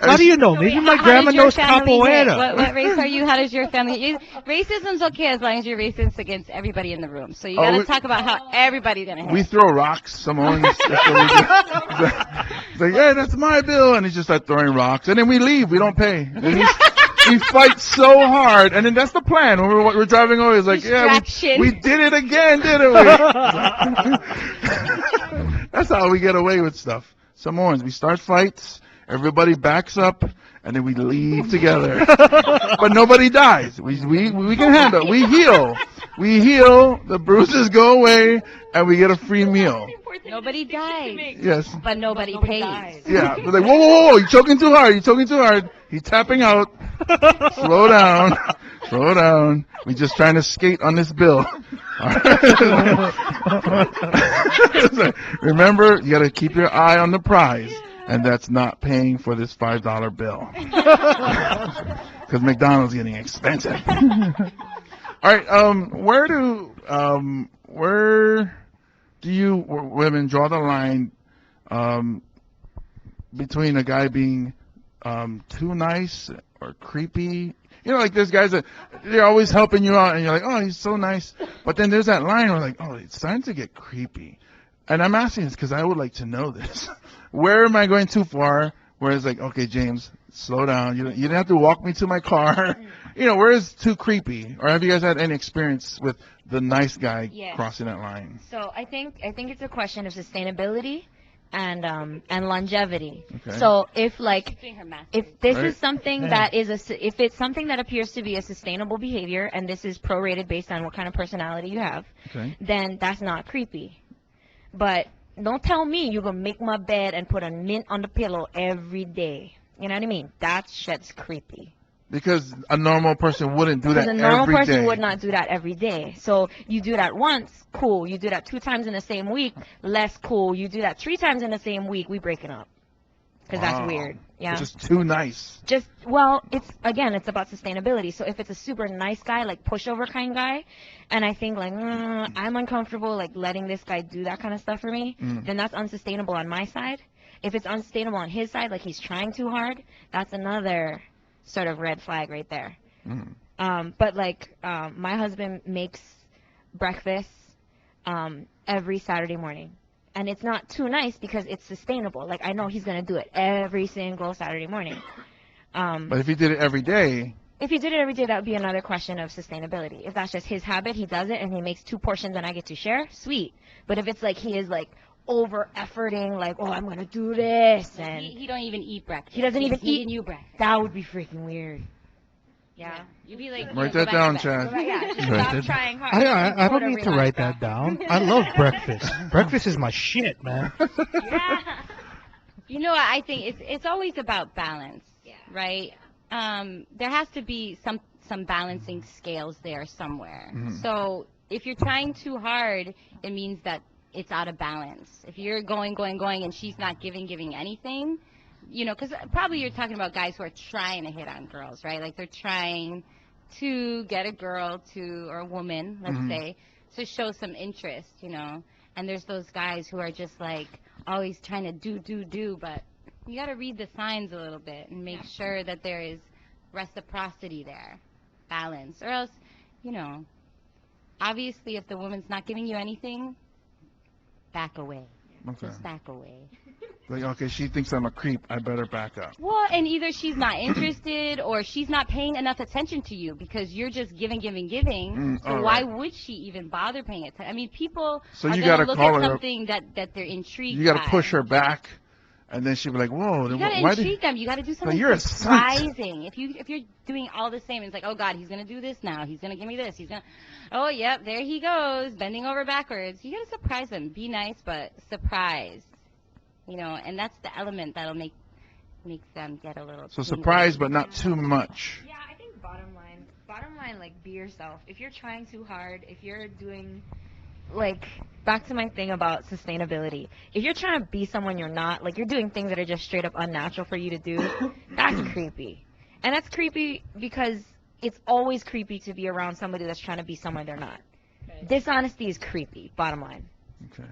How do you know? Maybe Wait, my how grandma does your knows family hit? capoeira. What race are you? How does your family? Racism's okay as long as you're racist against everybody in the room. So you Oh, gotta we- talk about how everybody's gonna hit. We throw rocks, Samoans. That's what we do. It's like, yeah, that's my bill, and he just start throwing rocks, and then we leave. We don't pay. And we fight so hard, and then that's the plan. When we're driving over, it's like, yeah, Distraction. we did it again, didn't we? That's how we get away with stuff. Samoans, we start fights, everybody backs up, and then we leave together. But nobody dies. We can handle it. We heal. We heal, the bruises go away, and we get a free meal. Nobody dies, Yes. but nobody pays. Yeah. They're like, whoa, whoa, whoa, you're choking too hard. You're choking too hard. He's tapping out. Slow down. Slow down. We're just trying to skate on this bill. Remember, you got to keep your eye on the prize, and that's not paying for this $5 bill. Because McDonald's getting expensive. All right. Where do you women draw the line between a guy being too nice or creepy? You know, like there's guys that they're always helping you out, and you're like, oh, he's so nice. But then there's that line where like, oh, it's starting to get creepy. And I'm asking this because I would like to know this. Where am I going too far? Where it's like, okay, James, slow down. You didn't have to walk me to my car. You know, where is too creepy? Or have you guys had any experience with the nice guy Yes. crossing that line? So I think it's a question of sustainability and longevity. Okay. So if like Doing her math. if this Right. is something Yeah. that is if it's something that appears to be a sustainable behavior, and this is prorated based on what kind of personality you have, Okay. then that's not creepy. But don't tell me you're gonna make my bed and put a mint on the pillow every day. You know what I mean? That shit's creepy. Because a normal person wouldn't do that Because a normal every person day. would not do that every day. So you do that once, cool. You do that 2 times in the same week, less cool. You do that 3 times in the same week, we breaking up. Because Wow. that's weird. Yeah. Just too nice. Well, it's about sustainability. So if it's a super nice guy, like pushover kind guy, and I think like I'm uncomfortable like letting this guy do that kind of stuff for me, then that's unsustainable on my side. If it's unsustainable on his side, like he's trying too hard, that's another sort of red flag right there. But like my husband makes breakfast every Saturday morning. And it's not too nice because it's sustainable. Like, I know he's going to do it every single Saturday morning. But if you did it every day, If he did it every day, that would be another question of sustainability. If that's just his habit, he does it, and he makes 2 portions and I get to share, sweet. But if it's like he is like over-efforting, like, oh, I'm going to do this, and He don't even eat breakfast. He doesn't even He's eating eat- you breakfast. that would be freaking weird. Yeah. You'd be like, write go that back to down, bed. Chad. Go back- yeah, just Write stop that- trying hard. I don't Go need to relax, write bro. that down. I love breakfast. Breakfast is my shit, man. Yeah. You know, I think it's always about balance, right? There has to be some balancing scales there somewhere. So if you're trying too hard, it means that it's out of balance. If you're going, and she's not giving anything, you know, because probably you're talking about guys who are trying to hit on girls, right? Like they're trying to get a girl or a woman, let's say, to show some interest, you know. And there's those guys who are just like always trying to do, but you got to read the signs a little bit and make sure that there is reciprocity there, balance, or else, you know, obviously if the woman's not giving you anything, back away. okay. Just back away. Like, okay, she thinks I'm a creep. I better back up. Well, and either she's not interested or she's not paying enough attention to you because you're just giving. So all why right. would she even bother paying attention? I mean, people So are you going gotta to look call at her- something that they're intrigued You got to by. push her back, and then she'll be like, whoa. You then gotta why intrigue them. You gotta do something you're a cunt. surprising. If you're doing all the same, it's like, oh God, he's gonna do this now. He's gonna give me this. Oh yep, there he goes, bending over backwards. You gotta surprise them. Be nice, but surprise. You know, and that's the element that'll make them get a little. So tingly. surprise, but not too much. Yeah, I think bottom line, like, be yourself. If you're trying too hard, if you're doing, like, back to my thing about sustainability. If you're trying to be someone you're not, like, you're doing things that are just straight up unnatural for you to do, that's creepy. And that's creepy because it's always creepy to be around somebody that's trying to be someone they're not. Dishonesty is creepy, bottom line. Okay.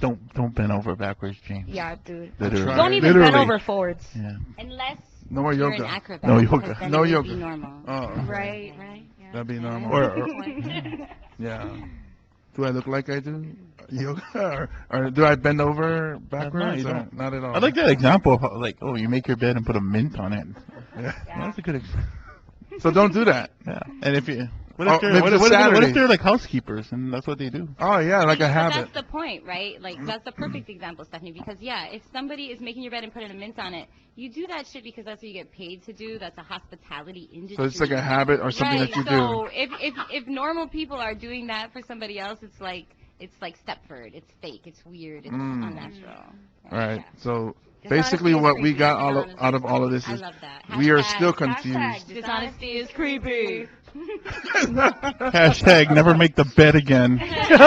Don't bend over backwards, James. Yeah, dude. Literally. Try. Don't even Literally. bend over forwards. Yeah. Unless No more you're yoga. an acrobat. No because yoga. then No it would be yoga. normal. Oh, Right, right. Yeah. that'd be normal. Or Yeah. Do I look like I do yoga, or do I bend over backwards? you Or don't. not at all. I like that example of how, like, oh, you make your bed and put a mint on it. Yeah. That's a good example. So don't do that. Yeah. And if you, what Oh, if they're, maybe what, it's if- what Saturday. if they're like housekeepers and that's what they do? Oh yeah, like a But habit. that's the point, right? Like, that's the perfect example, Stephanie, because, yeah, if somebody is making your bed and putting a mint on it, you do that shit because that's what you get paid to do. That's a hospitality industry. So it's like a habit or something right. that you So do. if normal people are doing that for somebody else, it's like Stepford. It's fake. It's weird. It's unnatural. Right. Yeah. So Dishonesty basically, is what we creepy. got Dishonesty out is of all of this creepy. is I love that. we are Hashtag- still confused. Dishonesty is creepy. Hashtag never make the bed again. If you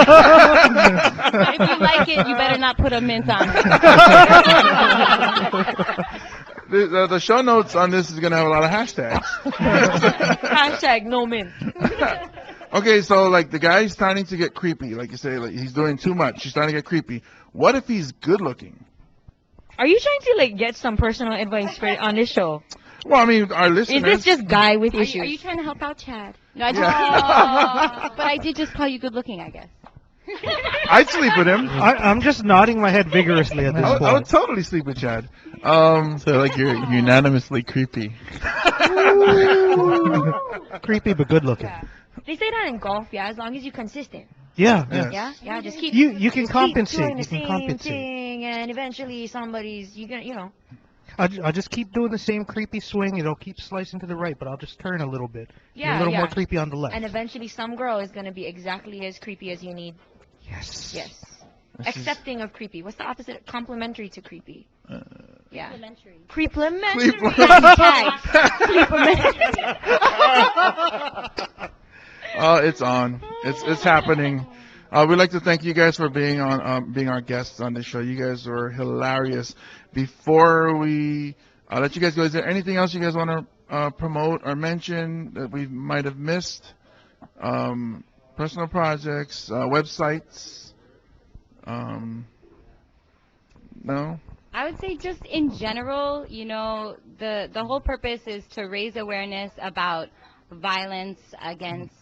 like it, you better not put a mint on it. The show notes on this is gonna have a lot of hashtags. Hashtag no mint. Okay, so like the guy's starting to get creepy, like you say, like he's doing too much. He's starting to get creepy. What if he's good looking? Are you trying to like get some personal advice for on this show? Well, I mean, our Is listeners. this just guy with Are issues? you trying to help out Chad? No, I just, Yeah. but I did just call you good looking, I guess. I'd sleep with him. I'm just nodding my head vigorously at this I would point. totally sleep with Chad. So like you're unanimously creepy. Creepy but good looking. They say that in golf, yeah, as long as you're consistent. Yeah, Yeah. yeah. Yeah, just keep You can just keep compensate. doing the You can same compensate. thing, and eventually somebody's you know. I'll just keep doing the same creepy swing. It'll keep slicing to the right, but I'll just turn a little bit. Be Yeah, a little yeah. more creepy on the left. And eventually some girl is gonna be exactly as creepy as you need. Yes. Yes. This is- Accepting of creepy. What's the opposite? Complimentary to creepy. Yeah. Elementary. Creeplementary. It's on. It's happening. We'd like to thank you guys for being on being our guests on this show. You guys were hilarious. Before we let you guys go, is there anything else you guys want to promote or mention that we might have missed? Personal projects, websites. No. I would say just in general, you know, the whole purpose is to raise awareness about violence against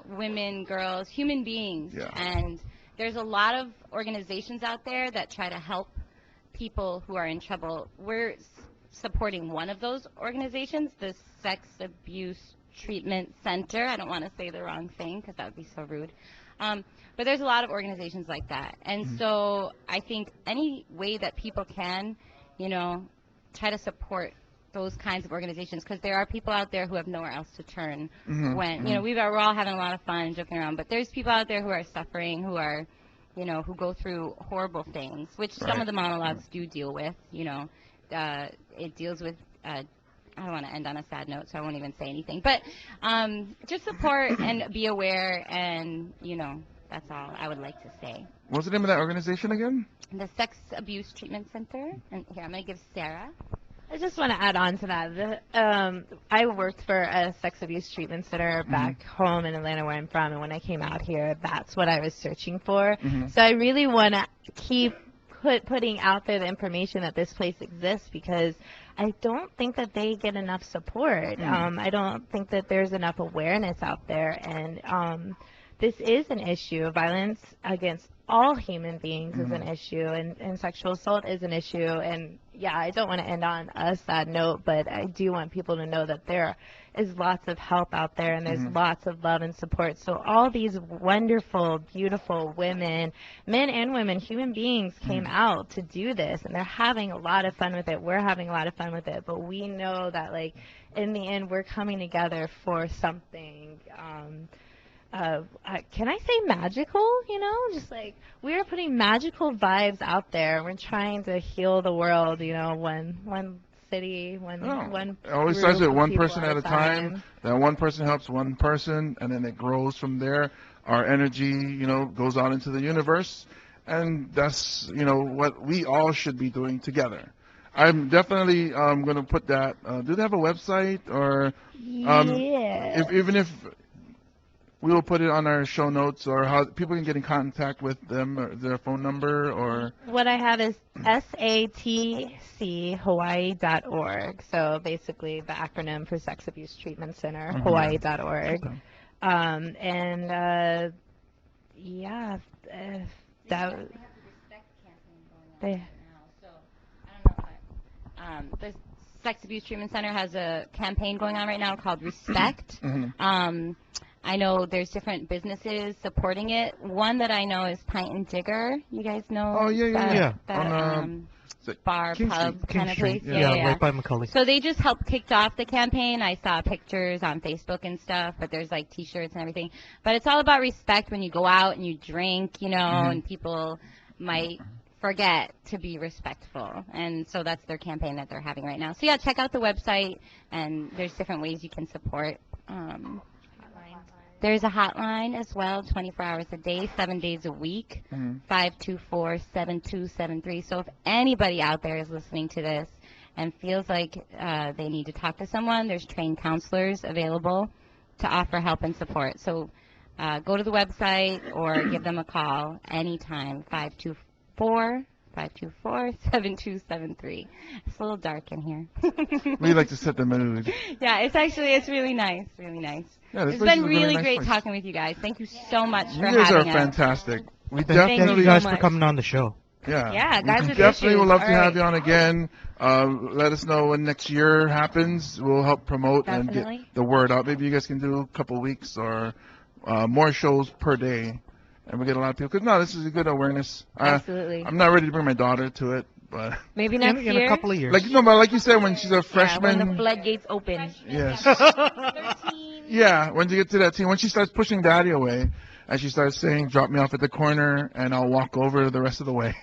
women, girls, human beings. Yeah. And there's a lot of organizations out there that try to help people who are in trouble. We're supporting one of those organizations, the Sex Abuse Treatment Center. I don't want to say the wrong thing because that would be so rude. But there's a lot of organizations like that. And so I think any way that people can, you know, try to support those kinds of organizations, because there are people out there who have nowhere else to turn when, you know, we're all having a lot of fun joking around, but there's people out there who are suffering, who are, you know, who go through horrible things, which some of the monologues do deal with, you know. It deals with, I don't want to end on a sad note, so I won't even say anything. But just support and be aware, and, you know, that's all I would like to say. What's the name of that organization again? The Sex Abuse Treatment Center. And here, I'm going to give Sarah. I just want to add on to that. I worked for a sex abuse treatment center back home in Atlanta, where I'm from, and when I came out here, that's what I was searching for. So I really want to keep putting out there the information that this place exists, because I don't think that they get enough support. I don't think that there's enough awareness out there, and this is an issue. Violence against all human beings is an issue, and sexual assault is an issue. And yeah, I don't want to end on a sad note, but I do want people to know that there is lots of help out there, and there's lots of love and support. So all these wonderful, beautiful women, men and women, human beings came out to do this, and they're having a lot of fun with it. We're having a lot of fun with it, but we know that, like, in the end, we're coming together for something. Can I say magical? You know, just like we're putting magical vibes out there. We're trying to heal the world. You know, one city, one. It always group starts with of one people person at a time. Then one person helps one person, and then it grows from there. Our energy, you know, goes out into the universe, and that's, you know, what we all should be doing together. I'm definitely going to put that. Do they have a website, or Yeah. even if we will put it on our show notes, or how people can get in contact with them, or their phone number, or What I have is satchawaii.org. So basically the acronym for Sex Abuse Treatment Center, Hawaii.org. Yeah, that. They have the respect campaign going on They, right now, so I don't know. The Sex Abuse Treatment Center has a campaign going on right now called Respect. I know there's different businesses supporting it. One that I know is Pint and Digger. You guys know? Oh, yeah, yeah, that, yeah. That, On, bar, King pub Street. kind of place. Yeah, right by Macaulay. So they just helped kicked off the campaign. I saw pictures on Facebook and stuff, but there's like T-shirts and everything. But it's all about respect when you go out and you drink, you know, and people might forget to be respectful. And so that's their campaign that they're having right now. So yeah, check out the website, and there's different ways you can support. There's a hotline as well, 24 hours a day, 7 days a week, 524-7273. So if anybody out there is listening to this and feels like they need to talk to someone, there's trained counselors available to offer help and support. So go to the website or give them a call anytime, 524-7273. It's a little dark in here. We like to set the mood. Yeah, it's really nice, really nice. Yeah, this It's place been is a really nice great place. talking with you guys. Thank you so much You for guys are having us. fantastic. We Thank definitely, you guys so for much. coming on the show. Yeah, we guys with definitely issues. would love to All have right. you on again. Let us know when next year happens. We'll help promote and Definitely. get the word out. Maybe you guys can do a couple weeks or more shows per day, and we get a lot of people. Because no, this is a good awareness. Absolutely. I'm not ready to bring my daughter to it, but Maybe In, next in year. a couple of years. like no, but like you said, when she's a Yeah, freshman, when the floodgates open. yes, yeah, when you get to that teen, when she starts pushing daddy away, and she starts saying, "Drop me off at the corner, and I'll walk over the rest of the way,"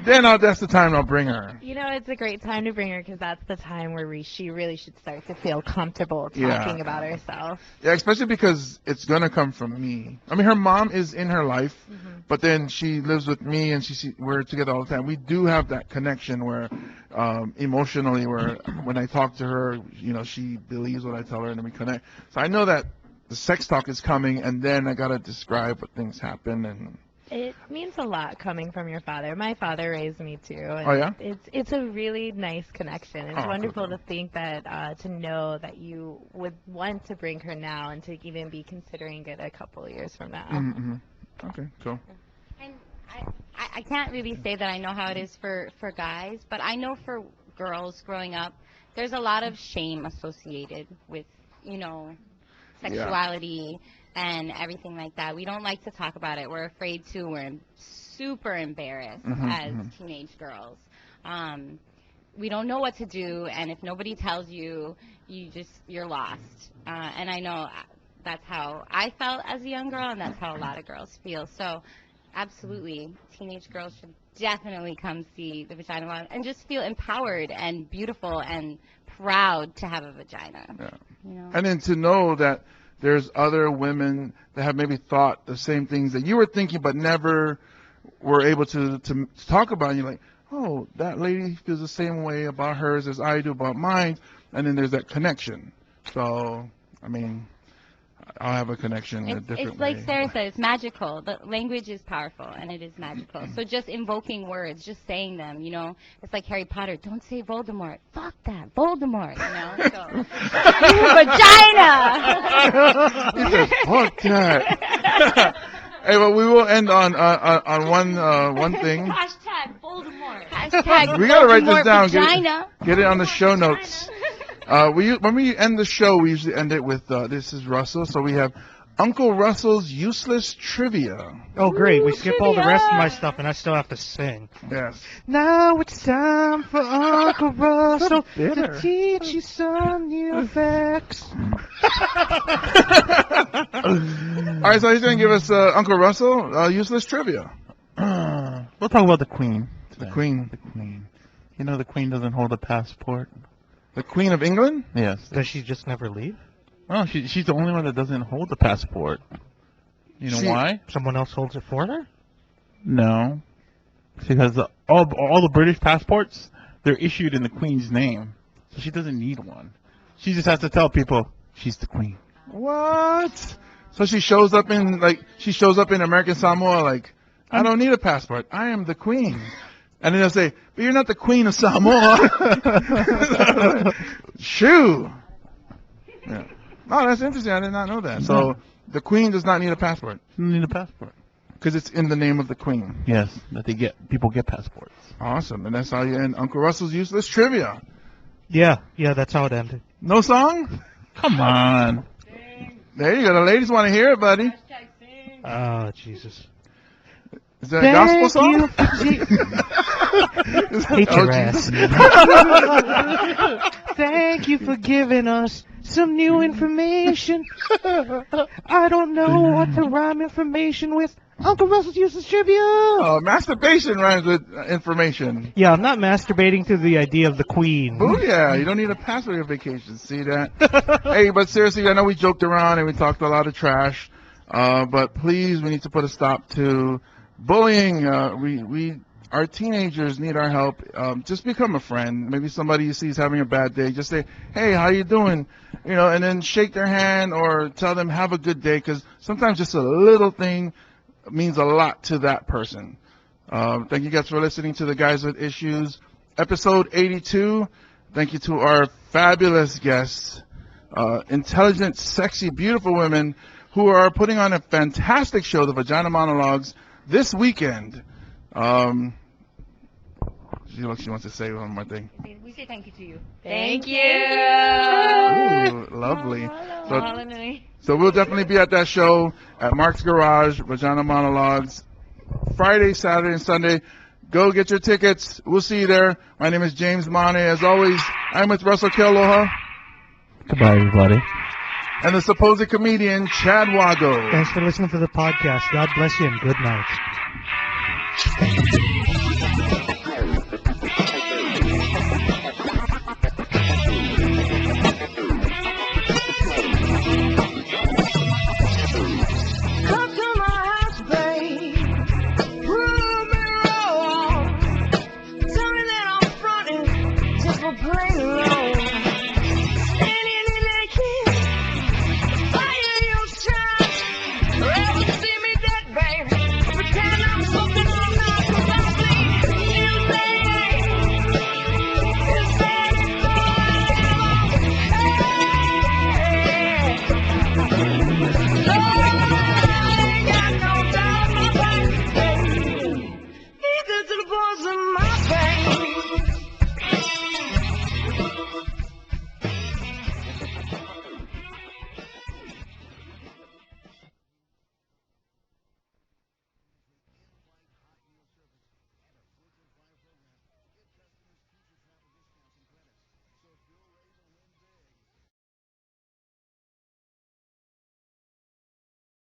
then that's the time I'll bring her. You know, it's a great time to bring her because that's the time where she really should start to feel comfortable talking Yeah. about herself. Yeah, especially because it's gonna come from me. I mean, her mom is in her life, but then she lives with me, and we're together all the time. We do have that connection where, emotionally, where when I talk to her, you know, she believes what I tell her, and then we connect. So I know that the sex talk is coming, and then I gotta describe what things happen, and It means a lot coming from your father. My father raised me too. And Oh, yeah? It's a really nice connection. It's Oh, wonderful cool. to think that to know that you would want to bring her now and to even be considering it a couple of years from now. mm-hmm. Okay, cool. And I can't really say that I know how it is for guys, but I know for girls growing up, there's a lot of shame associated with, you know, sexuality and everything like that. We don't like to talk about it. We're afraid to. We're super embarrassed as teenage girls. We don't know what to do, and if nobody tells you, you're lost. And I know that's how I felt as a young girl, and that's how a lot of girls feel. So, absolutely, teenage girls should definitely come see the Vagina Lounge and just feel empowered and beautiful and proud to have a vagina. Yeah. You know? And then to know that there's other women that have maybe thought the same things that you were thinking, but never were able to talk about. And you're like, oh, that lady feels the same way about hers as I do about mine. And then there's that connection. So, I mean, I'll have a connection in a different It's like way. Sarah said, it's magical. The language is powerful, and it is magical. So just invoking words, just saying them, you know, it's like Harry Potter. Don't say Voldemort. Fuck that, Voldemort. You know, so vagina. Fuck that. Hey, well, we will end on one thing. Hashtag Voldemort. Hashtag We gotta write this Voldemort down. Vagina. Get it on the show notes. When we end the show, we usually end it with this is Russell. So we have Uncle Russell's useless trivia. Oh, great. We skip all the rest of my trivia. stuff, and I still have to sing. Yes. Now it's time for Uncle Russell bitter. to teach you some new facts. All right, so he's gonna give us Uncle Russell useless trivia. We'll talk about the Queen. The today. Queen, The Queen. You know the Queen doesn't hold a passport? the Queen of England. Yes. Does she just never leave? No, she's the only one that doesn't hold a passport. You know She- why? Someone else holds it for her? No. Because all the British passports, they're issued in the Queen's name. So she doesn't need one. She just has to tell people she's the Queen. What? So she shows up in American Samoa like, I don't need a passport. I am the Queen. And then they'll say, but you're not the Queen of Samoa. Shoo. Yeah. Oh, that's interesting. I did not know that. So the Queen does not need a passport Doesn't need a passport. because it's in the name of the Queen. Yes, that people get passports. Awesome. And that's how you end Uncle Russell's useless trivia. Yeah, that's how it ended. No song? Come on. There you go. The ladies want to hear it, buddy. Oh, Jesus. Is that a gospel song? You for Is that- Hate oh, your Jesus. ass. Thank you for giving us some new information. I don't know what to rhyme information with. Uncle Russell's Useless Tribute. Oh, masturbation rhymes with information. Yeah, I'm not masturbating to the idea of the Queen. Booyah. You don't need a pass for your vacation. See that? Hey, but seriously, I know we joked around and we talked a lot of trash. But please, we need to put a stop to bullying. Our teenagers need our help. Just become a friend. Maybe somebody you see is having a bad day. Just say, hey, how you doing? You know, and then shake their hand or tell them have a good day, because sometimes just a little thing means a lot to that person. Thank you guys for listening to the Guys with Issues, episode 82. Thank you to our fabulous guests, intelligent, sexy, beautiful women who are putting on a fantastic show, the Vagina Monologues, this weekend. She looks, she wants to say one more thing. We say thank you to you. Thank you. Ooh, lovely. So we'll definitely be at that show at Mark's Garage, Vagina Monologues, Friday, Saturday, and Sunday. Go get your tickets. We'll see you there. My name is James Mane. As always, I'm with Russell Kealoha Goodbye, everybody. and the supposed comedian Chad Wago. Thanks for listening to the podcast. God bless you and good night.